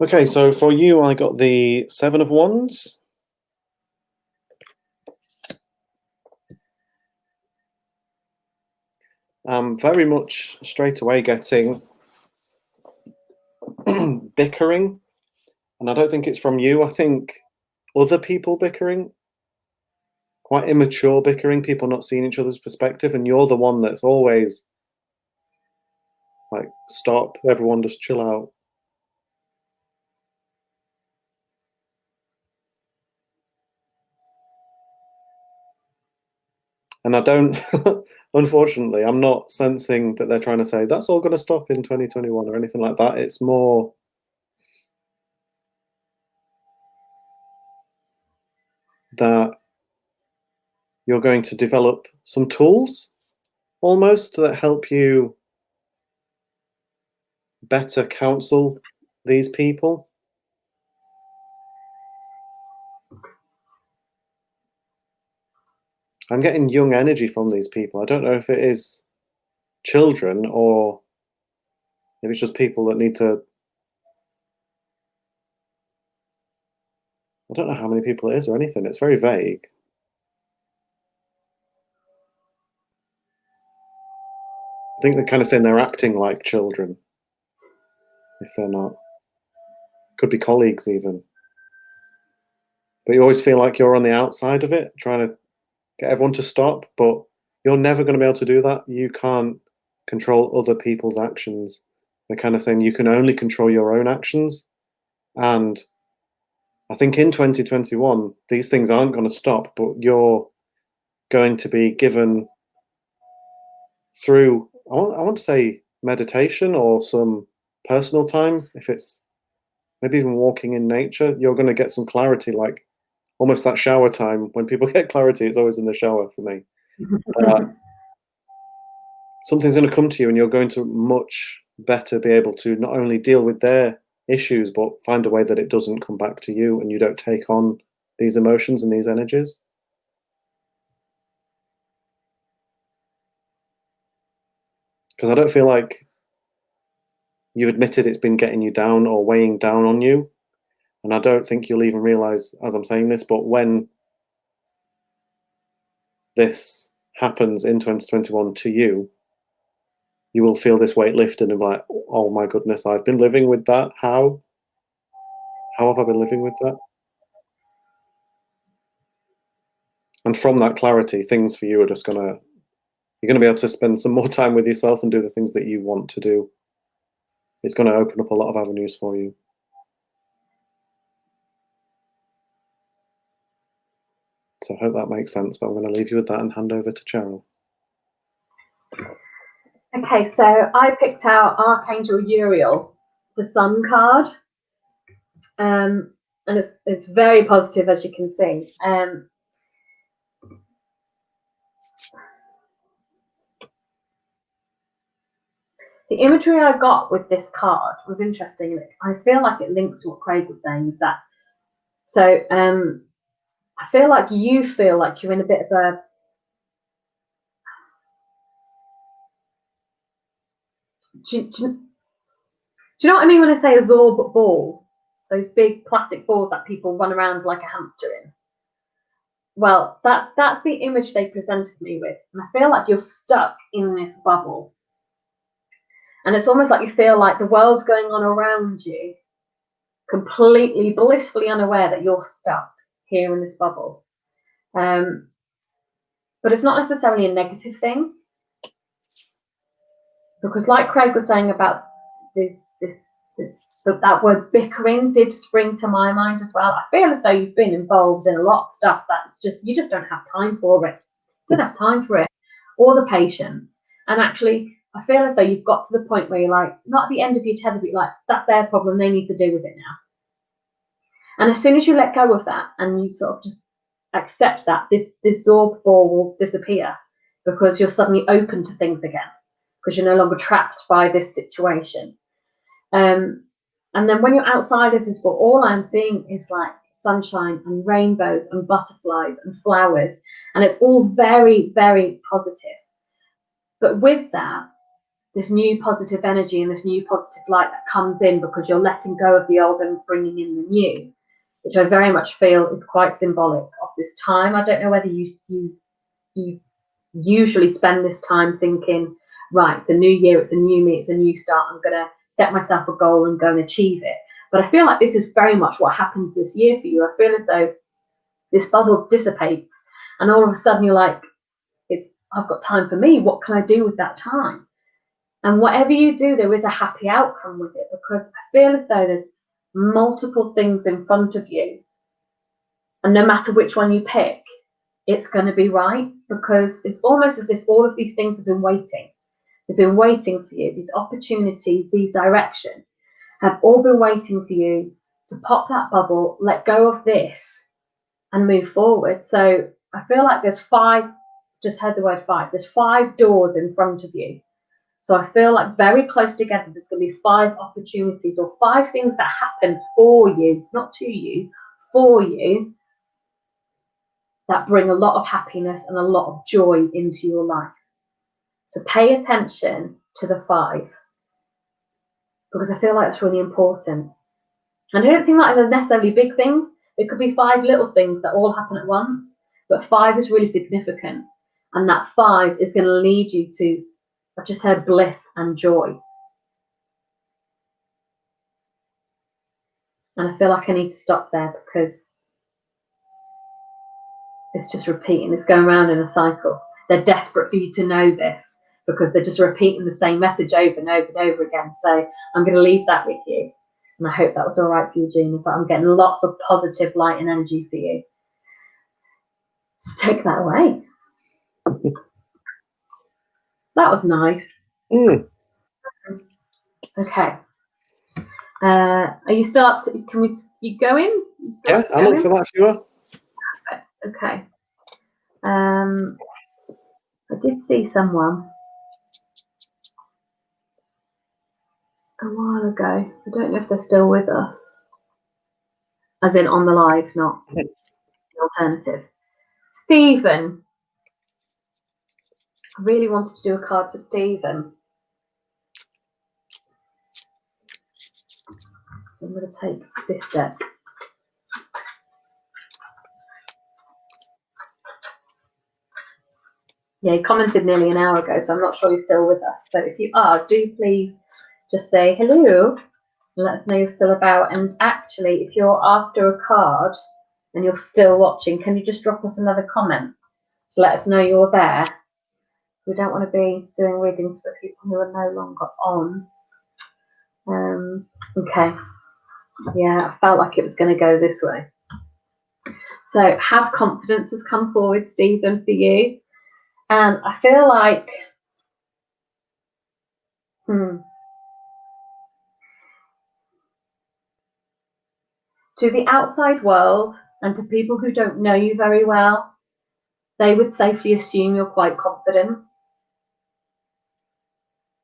Okay, so for you, I got the 7 of Wands. I'm very much straight away getting bickering, and I don't think it's from you. I think other people bickering, quite immature bickering, people not seeing each other's perspective, and you're the one that's always like, stop, everyone just chill out. And I don't, unfortunately, I'm not sensing that they're trying to say that's all going to stop in 2021 or anything like that. It's more that you're going to develop some tools almost that help you better counsel these people. I'm getting young energy from these people. I don't know if it is children or if it's just people that need to. I don't know how many people it is or anything. It's very vague. I think they're kind of saying they're acting like children, if they're not. Could be colleagues even. But you always feel like you're on the outside of it, trying to get everyone to stop, but you're never going to be able to do that. You can't control other people's actions. They're kind of saying you can only control your own actions. And I think in 2021, these things aren't going to stop, but you're going to be given through, I want to say meditation or some personal time, if it's maybe even walking in nature, you're going to get some clarity, like almost that shower time. When people get clarity, it's always in the shower for me. Something's going to come to you and you're going to much better be able to not only deal with their issues, but find a way that it doesn't come back to you and you don't take on these emotions and these energies. Because I don't feel like you've admitted it's been getting you down or weighing down on you. And I don't think you'll even realize as I'm saying this, but when this happens in 2021 to you, you will feel this weight lifted and be like, oh my goodness, I've been living with that. How have I been living with that? And from that clarity, things for you are just you're gonna be able to spend some more time with yourself and do the things that you want to do. It's going to open up a lot of avenues for you. So I hope that makes sense, but I'm going to leave you with that and hand over to Cheryl. Okay, so I picked out Archangel Uriel, the Sun card, and it's very positive, as you can see. The imagery I got with this card was interesting. I feel like it links to what Craig was saying. Is that so? I feel like you feel like you're in a bit of a do you know what I mean when I say a Zorb ball? Those big plastic balls that people run around like a hamster in. Well, that's the image they presented me with, and I feel like you're stuck in this bubble, and it's almost like you feel like the world's going on around you, completely blissfully unaware that you're stuck here in this bubble. But it's not necessarily a negative thing, because like Craig was saying about that word bickering did spring to my mind as well. I feel as though you've been involved in a lot of stuff that's you just don't have time for it. You don't have time for it or the patience. And actually, I feel as though you've got to the point where you're like, not at the end of your tether, but you're like, that's their problem, they need to deal with it now. And as soon as you let go of that and you sort of just accept that, this Zorb ball will disappear, because you're suddenly open to things again, because you're no longer trapped by this situation. And then when you're outside of this ball, all I'm seeing is like sunshine and rainbows and butterflies and flowers, and it's all very, very positive. But with that, this new positive energy and this new positive light that comes in, because you're letting go of the old and bringing in the new, which I very much feel is quite symbolic of this time. I don't know whether you usually spend this time thinking, right, it's a new year, it's a new me, it's a new start, I'm going to set myself a goal and go and achieve it. But I feel like this is very much what happened this year for you. I feel as though this bubble dissipates and all of a sudden you're like, I've got time for me. What can I do with that time? And whatever you do, there is a happy outcome with it, because I feel as though there's multiple things in front of you. And no matter which one you pick, it's going to be right, because it's almost as if all of these things have been waiting. They've been waiting for you. These opportunities, these directions have all been waiting for you to pop that bubble, let go of this and move forward. So I feel like there's 5, just heard the word 5, there's 5 doors in front of you. So I feel like very close together, there's going to be 5 opportunities or 5 things that happen for you, not to you, for you, that bring a lot of happiness and a lot of joy into your life. So pay attention to the 5, because I feel like it's really important. And I don't think that they're necessarily big things. It could be 5 little things that all happen at once, but 5 is really significant. And that 5 is going to lead you to, I've just heard, bliss and joy. And I feel like I need to stop there, because it's just repeating. It's going around in a cycle. They're desperate for you to know this, because they're just repeating the same message over and over and over again. So I'm going to leave that with you. And I hope that was all right for you, Gina. But I'm getting lots of positive light and energy for you. So take that away. That was nice. Okay. Are you still up to, you go in? Yeah, I'm up for that if you are. Okay. I did see someone a while ago. I don't know if they're still with us. As in on the live, not the alternative. Stephen. I really wanted to do a card for Stephen. So I'm going to take this deck. Yeah, he commented nearly an hour ago, so I'm not sure he's still with us. So if you are, do please just say hello and let us know you're still about. And actually, if you're after a card and you're still watching, can you just drop us another comment to let us know you're there? We don't want to be doing readings for people who are no longer on. Okay. Yeah, I felt like it was going to go this way. So have confidence has come forward, Stephen, for you. And I feel like, to the outside world and to people who don't know you very well, they would safely assume you're quite confident.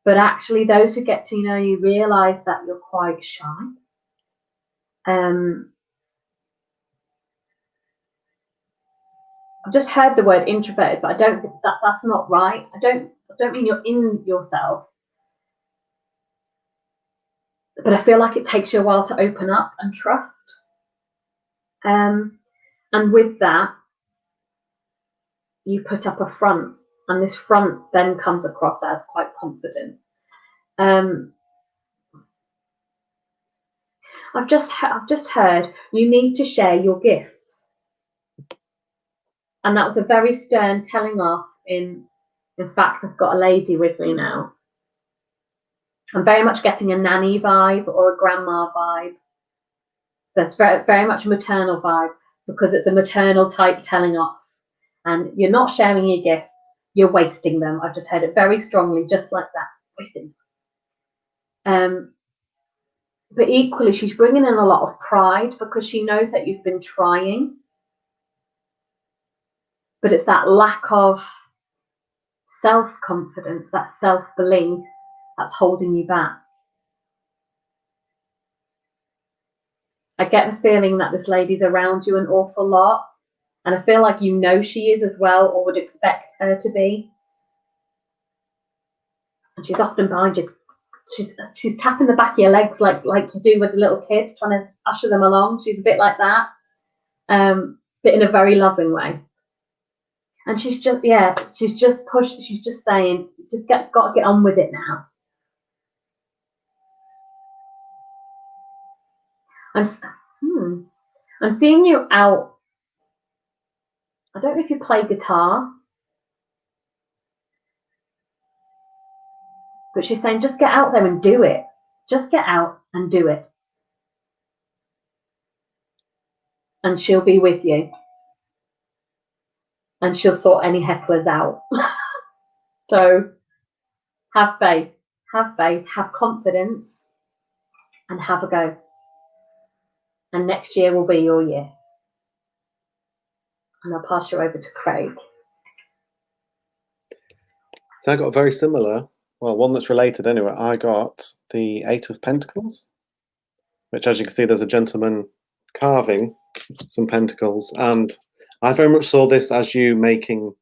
But actually, those who get to know you realise that you're quite shy. I've just heard the word introverted, but I don't think that's not right. I don't mean you're in yourself, but I feel like it takes you a while to open up and trust. And with that, you put up a front, and this front then comes across as quite confident. I've just heard you need to share your gifts, and that was a very stern telling off. In fact, I've got a lady with me now. I'm very much getting a nanny vibe or a grandma vibe. That's very, very much a maternal vibe, because it's a maternal type telling off, and you're not sharing your gifts, you're wasting them. I've just heard it very strongly, just like that, wasting them. But equally, she's bringing in a lot of pride, because she knows that you've been trying, but it's that lack of self-confidence, that self-belief, that's holding you back. I get the feeling that this lady's around you an awful lot, and I feel like you know she is as well, or would expect her to be. And she's often behind you. She's tapping the back of your legs like you do with a little kid, trying to usher them along. She's a bit like that, but in a very loving way. And she's just pushed. She's just saying, got to get on with it now. I'm seeing you out. I don't know if you play guitar, but she's saying just get out there and do it. Just get out and do it. And she'll be with you. And she'll sort any hecklers out. So have faith, have confidence, and have a go. And next year will be your year. And I'll pass you over to Craig. So I got a very similar, well, one that's related anyway. I got the 8 of Pentacles, which, as you can see, there's a gentleman carving some pentacles, and I very much saw this as you making,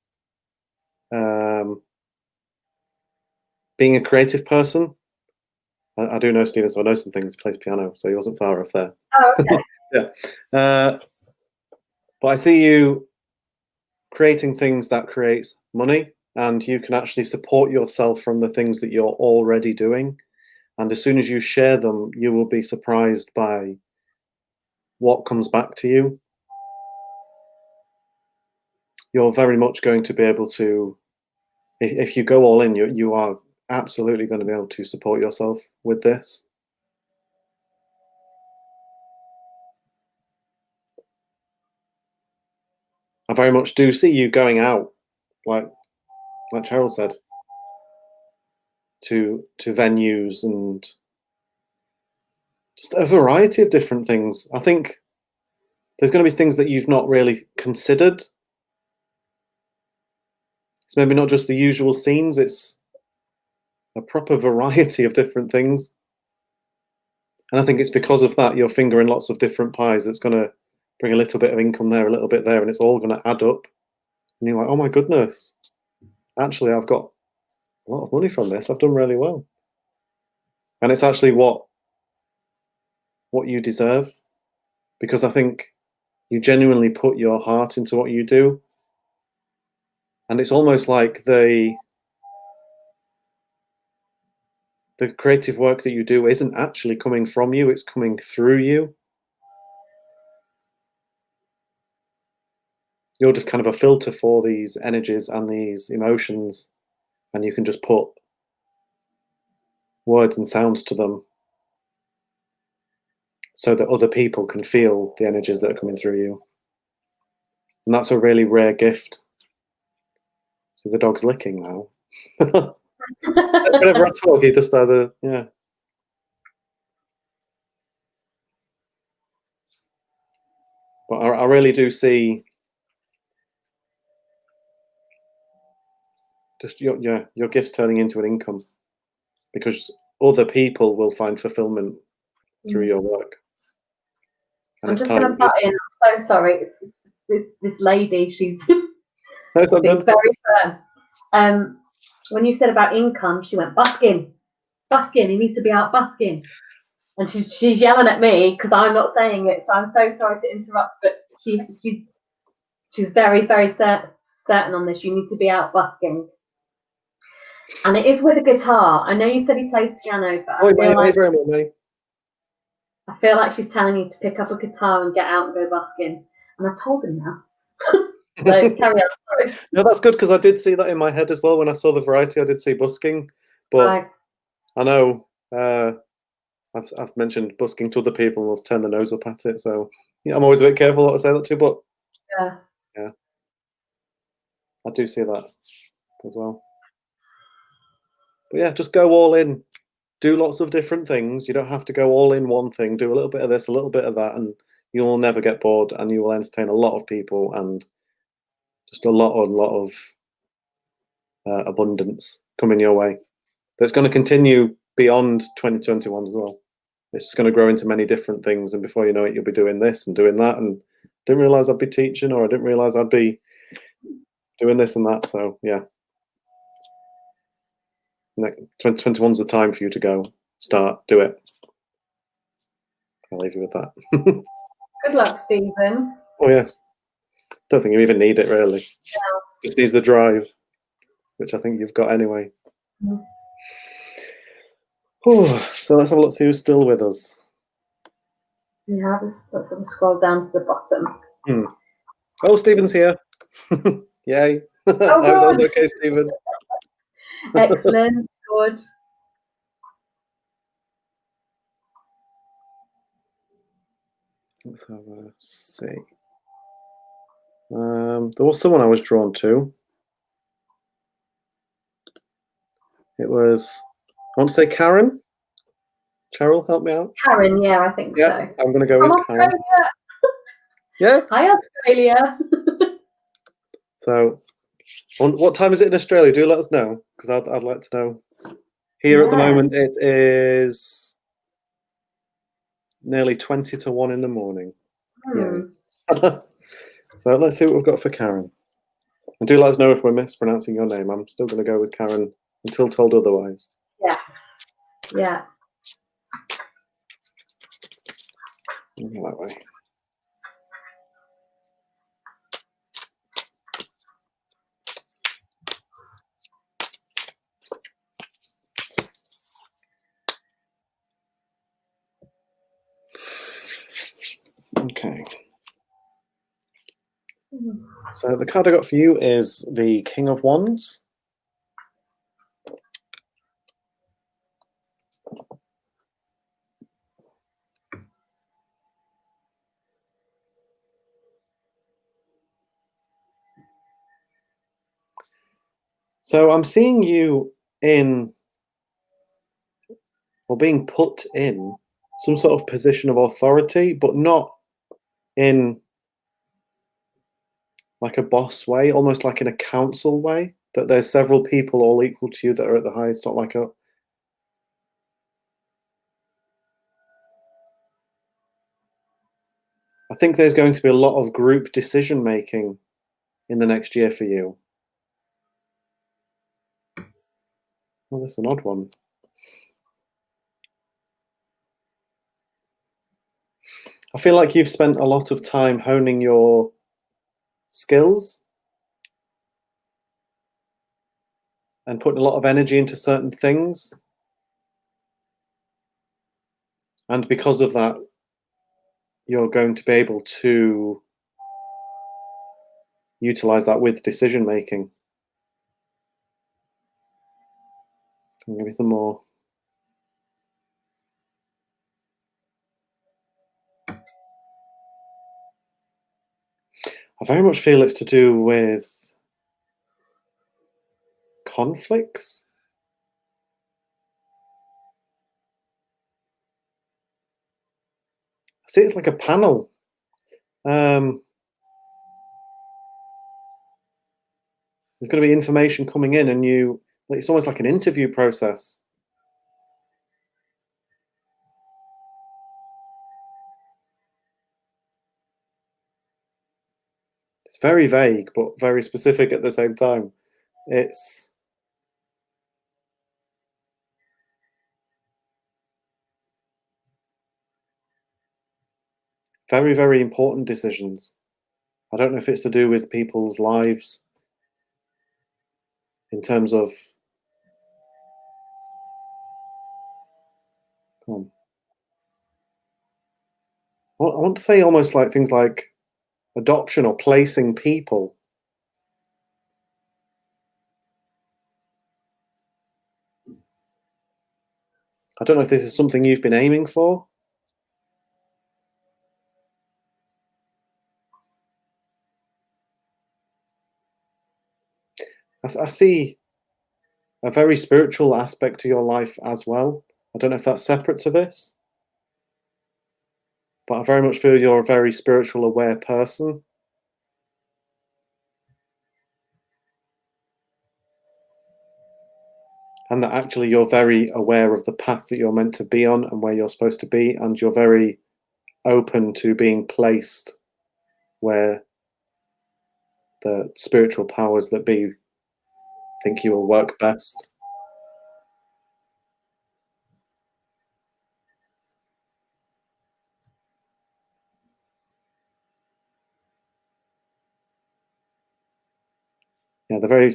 being a creative person. I do know Stephen, so I know some things. He plays piano, so he wasn't far off there. Oh, okay. Yeah. But I see you creating things that creates money, and you can actually support yourself from the things that you're already doing. And as soon as you share them, you will be surprised by what comes back to you. You're very much going to be able to, if you go all in, you are absolutely going to be able to support yourself with this. I very much do see you going out, like Cheryl said, to venues and just a variety of different things. I think there's going to be things that you've not really considered. It's maybe not just the usual scenes, it's a proper variety of different things. And I think it's because of that you're fingering lots of different pies that's going to bring a little bit of income there, a little bit there, and it's all going to add up. And you're like, oh my goodness, actually I've got a lot of money from this. I've done really well. And it's actually what you deserve, because I think you genuinely put your heart into what you do. And it's almost like the creative work that you do isn't actually coming from you, it's coming through you. You're just kind of a filter for these energies and these emotions, and you can just put words and sounds to them so that other people can feel the energies that are coming through you. And that's a really rare gift. So the dog's licking now. Whenever I talk, he just either, yeah. But I really do see just your gifts turning into an income, because other people will find fulfillment through your work. And I'm just going to butt in. I'm so sorry. It's this lady. She's very firm. When you said about income, she went busking. He needs to be out busking, and she's yelling at me because I'm not saying it. So I'm so sorry to interrupt, but she's very certain on this. You need to be out busking. And it is with a guitar. I know you said he plays piano, but I feel like she's telling you to pick up a guitar and get out and go busking. And I told him now. So carry on. Sorry. No, that's good, because I did see that in my head as well. When I saw the variety, I did see busking. But right. I know I've mentioned busking to other people and will turn their nose up at it. So yeah, I'm always a bit careful what I say that to. But yeah, I do see that as well. But yeah, just go all in. Do lots of different things. You don't have to go all in one thing. Do a little bit of this, a little bit of that, and you will never get bored, and you will entertain a lot of people, and just a lot of abundance coming your way. That's going to continue beyond 2021 as well. It's going to grow into many different things, and before you know it, you'll be doing this and doing that, and didn't realize I'd be teaching, or I didn't realize I'd be doing this and that. So yeah, 2021's the time for you to go start, do it. I'll leave you with that. Good luck, Stephen. Oh yes, don't think you even need it really. Yeah. Just needs the drive, which I think you've got anyway. So let's have a look, see who's still with us. Yeah, let's sort of scroll down to the bottom. Oh, Stephen's here. Yay. Oh, I hope that was good. okay, Stephen. Excellent. Good. Let's have a see. There was someone I was drawn to. It was, I want to say Karen. Cheryl, help me out. Karen, yeah, I think Yeah, so. I'm going to go From with Karen. Australia. Yeah. Hi, Australia. So, what time is it in Australia? Do let us know, because I'd like to know. Here at the Yeah. moment, it is nearly 20 to 1 in the morning. Hmm. Yeah. So let's see what we've got for Karen. And do let us know if we're mispronouncing your name. I'm still going to go with Karen until told otherwise. Yes. Yeah. That way. Okay. So the card I got for you is the King of Wands. So I'm seeing you in, or being put in, some sort of position of authority, but not in like a boss way, almost like in a council way, that there's several people all equal to you that are at the highest, not like a... I think there's going to be a lot of group decision making in the next year for you. Well, that's an odd one. I feel like you've spent a lot of time honing your skills and putting a lot of energy into certain things. And because of that, you're going to be able to utilize that with decision making. Give me some more. I very much feel it's to do with conflicts. I see it's like a panel. There's going to be information coming in, and it's almost like an interview process. It's very vague, but very specific at the same time. It's very, very important decisions. I don't know if it's to do with people's lives in terms of... I want to say almost like things like adoption or placing people. I don't know if this is something you've been aiming for. I see a very spiritual aspect to your life as well. I don't know if that's separate to this, but I very much feel you're a very spiritual aware person. And that actually you're very aware of the path that you're meant to be on and where you're supposed to be, and you're very open to being placed where the spiritual powers that be think you will work best. Yeah, they're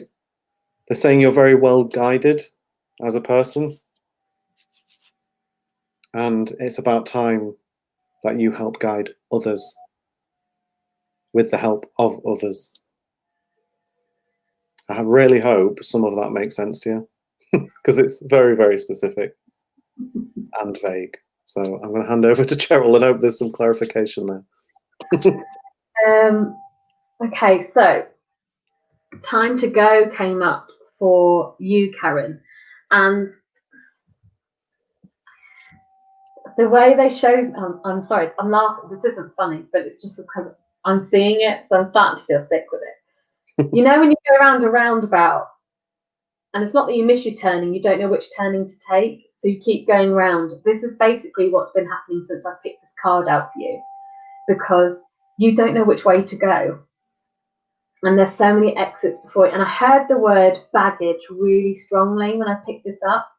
saying you're very well guided as a person, and it's about time that you help guide others with the help of others. I really hope some of that makes sense to you, because it's very, very specific and vague. So I'm going to hand over to Cheryl and hope there's some clarification there. Okay, so time to go came up for you, Karen, and the way they showed, I'm sorry, I'm laughing, this isn't funny, but it's just because I'm seeing it, so I'm starting to feel sick with it. You know, when you go around a roundabout, and it's not that you miss your turning, you don't know which turning to take, so you keep going round. This is basically what's been happening since I picked this card out for you, because you don't know which way to go. And there's so many exits before it. And I heard the word baggage really strongly when I picked this up.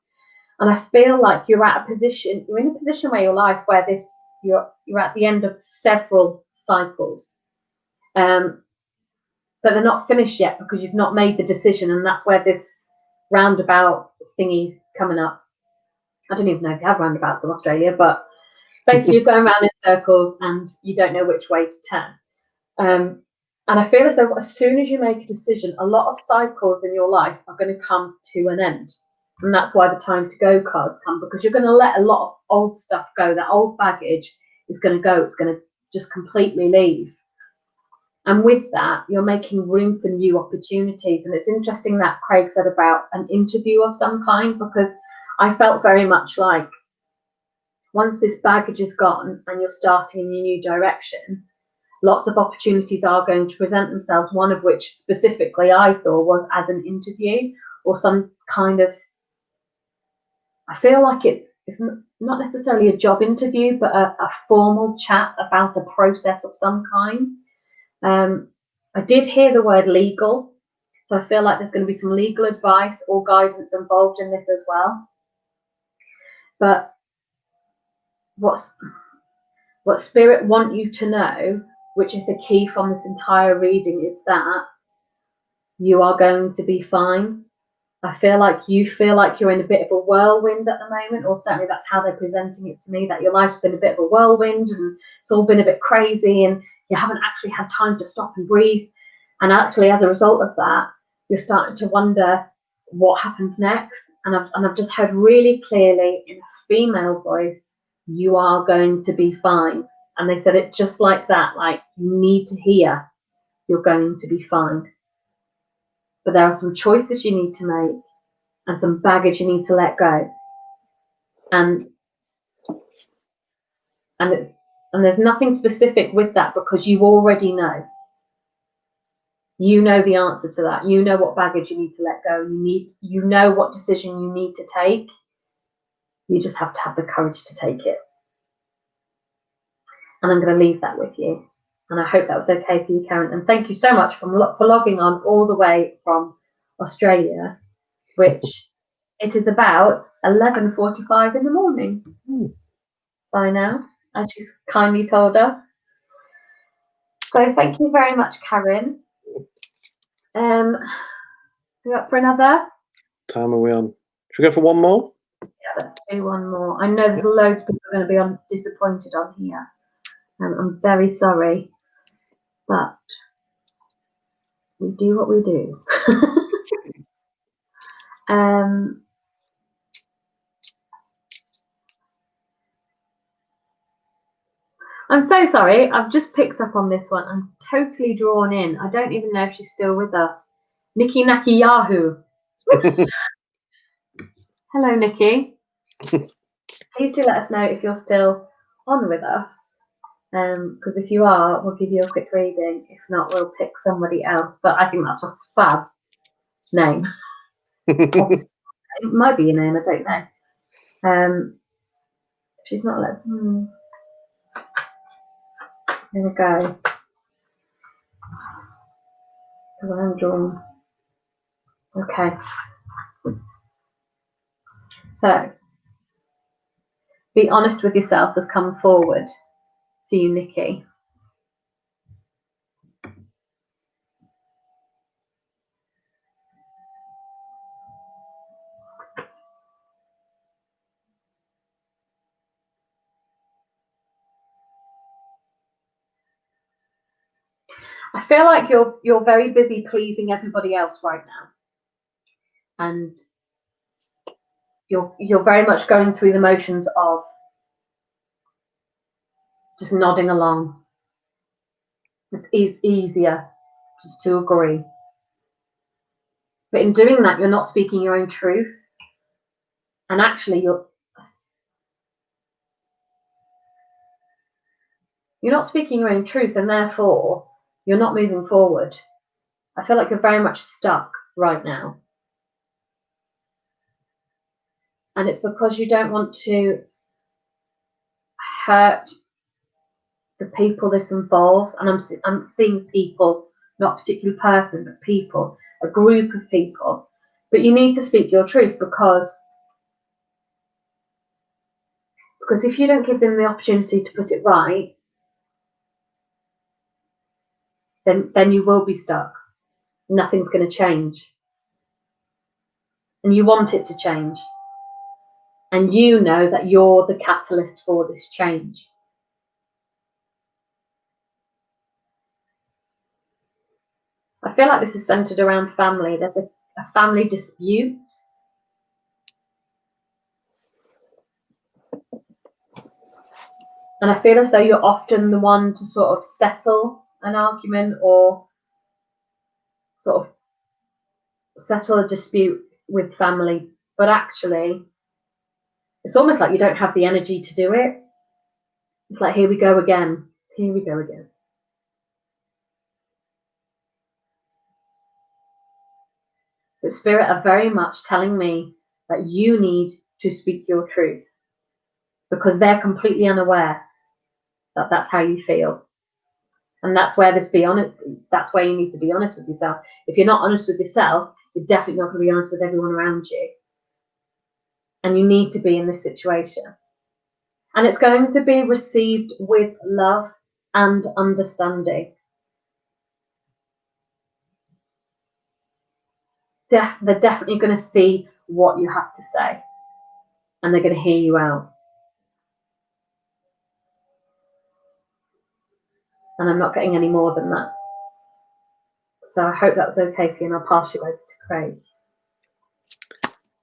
And I feel like you're in a position where your life where you're at the end of several cycles. But they're not finished yet because you've not made the decision, and that's where this roundabout thingy's coming up. I don't even know if you have roundabouts in Australia, but basically you're going around in circles and you don't know which way to turn. And I feel as though as soon as you make a decision, a lot of cycles in your life are going to come to an end. And that's why the time to go cards come, because you're going to let a lot of old stuff go. That old baggage is going to go. It's going to just completely leave. And with that, you're making room for new opportunities. And it's interesting that Craig said about an interview of some kind, because I felt very much like once this baggage is gone and you're starting in a new direction, lots of opportunities are going to present themselves, one of which specifically I saw was as an interview or some kind of, I feel like it's not necessarily a job interview, but a formal chat about a process of some kind. I did hear the word legal, so I feel like there's going to be some legal advice or guidance involved in this as well. But what Spirit want you to know, which is the key from this entire reading, is that you are going to be fine. I feel like you're in a bit of a whirlwind at the moment, or certainly that's how they're presenting it to me, that your life's been a bit of a whirlwind and it's all been a bit crazy and you haven't actually had time to stop and breathe. And actually, as a result of that, you're starting to wonder what happens next. And I've just heard really clearly in a female voice, you are going to be fine. And they said it just like that, like you need to hear you're going to be fine. But there are some choices you need to make and some baggage you need to let go. And there's nothing specific with that, because you already know. You know the answer to that. You know what baggage you need to let go. You know what decision you need to take. You just have to have the courage to take it. And I'm going to leave that with you. And I hope that was okay for you, Karen. And thank you so much for logging on all the way from Australia, which it is about 11:45 in the morning by now, as she's kindly told us. So thank you very much, Karen. You up for another? Time are we on? Should we go for one more? Yeah, let's do one more. I know there's loads of people going to be disappointed on here. I'm very sorry, but we do what we do. I'm so sorry. I've just picked up on this one. I'm totally drawn in. I don't even know if she's still with us. Nikki Naki Yahoo. Hello, Nikki. Please do let us know if you're still on with us. Because if you are, we'll give you a quick reading. If not, we'll pick somebody else. But I think that's a fab name. It might be your name, I don't know. She's not let. There we go. Because I am drawn. Okay. So, be honest with yourself has come forward for you, Nikki. I feel like you're very busy pleasing everybody else right now, and you're very much going through the motions of just nodding along. It's easier just to agree, but in doing that, you're not speaking your own truth, and actually you're not speaking your own truth, and therefore you're not moving forward. I feel like you're very much stuck right now. And it's because you don't want to hurt the people this involves. And I'm seeing people, not a particular person, but people, a group of people. But you need to speak your truth because if you don't give them the opportunity to put it right, then you will be stuck. Nothing's going to change. And you want it to change. And you know that you're the catalyst for this change. I feel like this is centered around family. There's a family dispute. And I feel as though you're often the one to sort of settle an argument or sort of settle a dispute with family. But actually, it's almost like you don't have the energy to do it. It's like, here we go again. Here we go again. The Spirit are very much telling me that you need to speak your truth because they're completely unaware that that's how you feel. And that's where that's where you need to be honest with yourself. If you're not honest with yourself, you're definitely not going to be honest with everyone around you. And you need to be in this situation. And it's going to be received with love and understanding. They're definitely going to see what you have to say. And they're going to hear you out. And I'm not getting any more than that. So I hope that was okay for you, and I'll pass you over to Craig.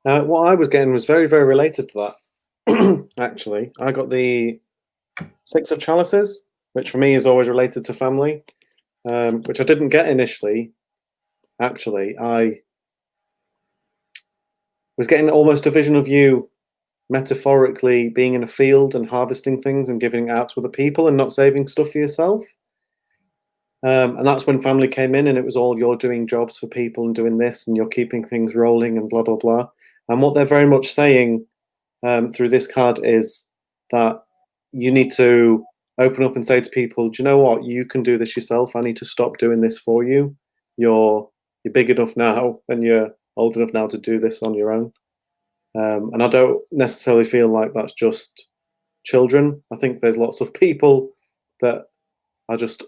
What I was getting was very, very related to that. Actually, I got the 6 of Chalices, which for me is always related to family, which I didn't get initially. Actually, I was getting almost a vision of you metaphorically being in a field and harvesting things and giving it out to other people and not saving stuff for yourself. And that's when family came in, and it was all you're doing jobs for people and doing this, and you're keeping things rolling and blah, blah, blah. And what they're very much saying through this card is that you need to open up and say to people, do you know what? You can do this yourself. I need to stop doing this for you. You're big enough now, and you're old enough now to do this on your own. And I don't necessarily feel like that's just children. I think there's lots of people that are just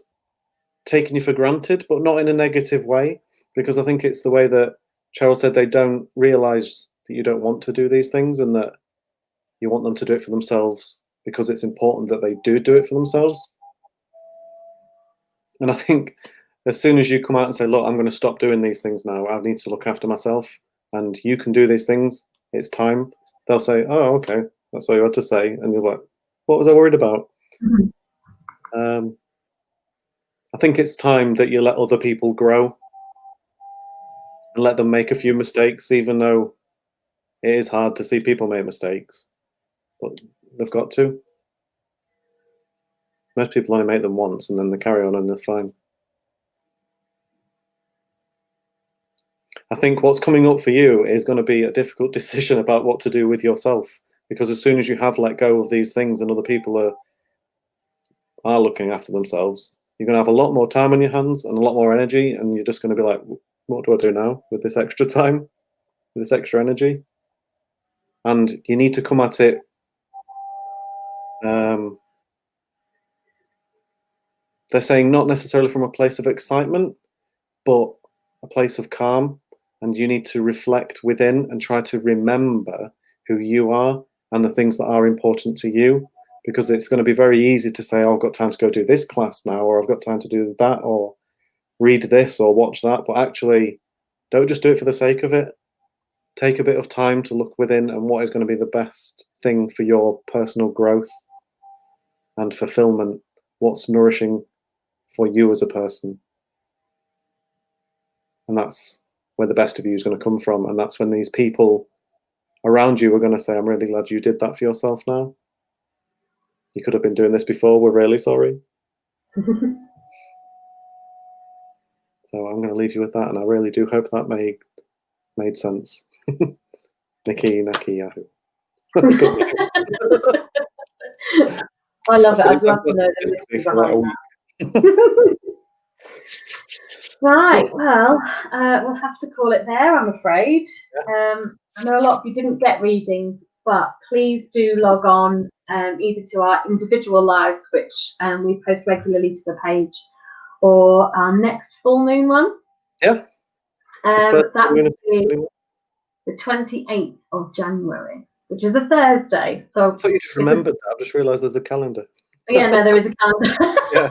taking you for granted, but not in a negative way, because I think it's the way that Cheryl said they don't realize that you don't want to do these things and that you want them to do it for themselves because it's important that they do it for themselves. And I think as soon as you come out and say, look, I'm going to stop doing these things now, I need to look after myself and you can do these things, it's time, they'll say, oh, okay, that's what you had to say. And you're like, what was I worried about? I think it's time that you let other people grow and let them make a few mistakes, even though it is hard to see people make mistakes, but they've got to. Most people only make them once and then they carry on and they're fine. I think what's coming up for you is going to be a difficult decision about what to do with yourself, because as soon as you have let go of these things and other people are looking after themselves, you're going to have a lot more time on your hands and a lot more energy, and you're just going to be like, what do I do now with this extra time, with this extra energy? And you need to come at it they're saying not necessarily from a place of excitement, but a place of calm. And you need to reflect within and try to remember who you are and the things that are important to you, because it's going to be very easy to say, oh, I've got time to go do this class now, or I've got time to do that, or read this or watch that, but actually don't just do it for the sake of it. Take a bit of time to look within and what is going to be the best thing for your personal growth and fulfillment. What's nourishing for you as a person. And that's where the best of you is going to come from. And that's when these people around you are going to say, I'm really glad you did that for yourself now. You could have been doing this before. We're really sorry. So I'm going to leave you with that. And I really do hope that made sense. Nikki, Yahoo. I love it. I'd love to know the mystery behind that. Right, well, we'll have to call it there, I'm afraid. I know a lot of you didn't get readings, but please do log on either to our individual lives, which we post regularly to the page, or our next full moon one. Yeah. That will be the 28th of January, which is a Thursday. So I thought you just remembered that. I just realised there's a calendar. Yeah, no, there is a calendar. Yeah.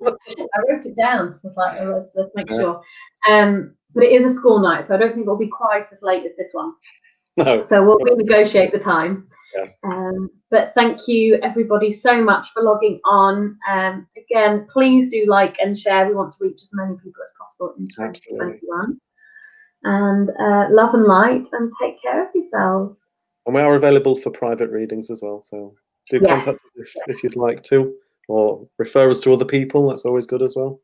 I wrote it down. I was like, oh, let's make sure. But it is a school night, so I don't think it'll be quite as late as this one. No. So we'll renegotiate the time. Yes. But thank you, everybody, so much for logging on. Again, please do like and share. We want to reach as many people as possible in 2021. And love and light, and take care of yourselves. And we are available for private readings as well, so do contact us if you'd like to, or refer us to other people. That's always good as well.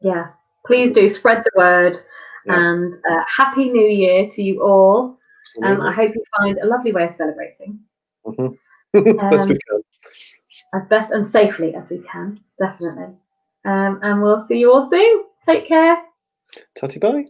Yeah, please do spread the word. And Happy New Year to you all. I hope you find a lovely way of celebrating. As best we can. As best and safely as we can, definitely. And we'll see you all soon. Take care. Tatty bye.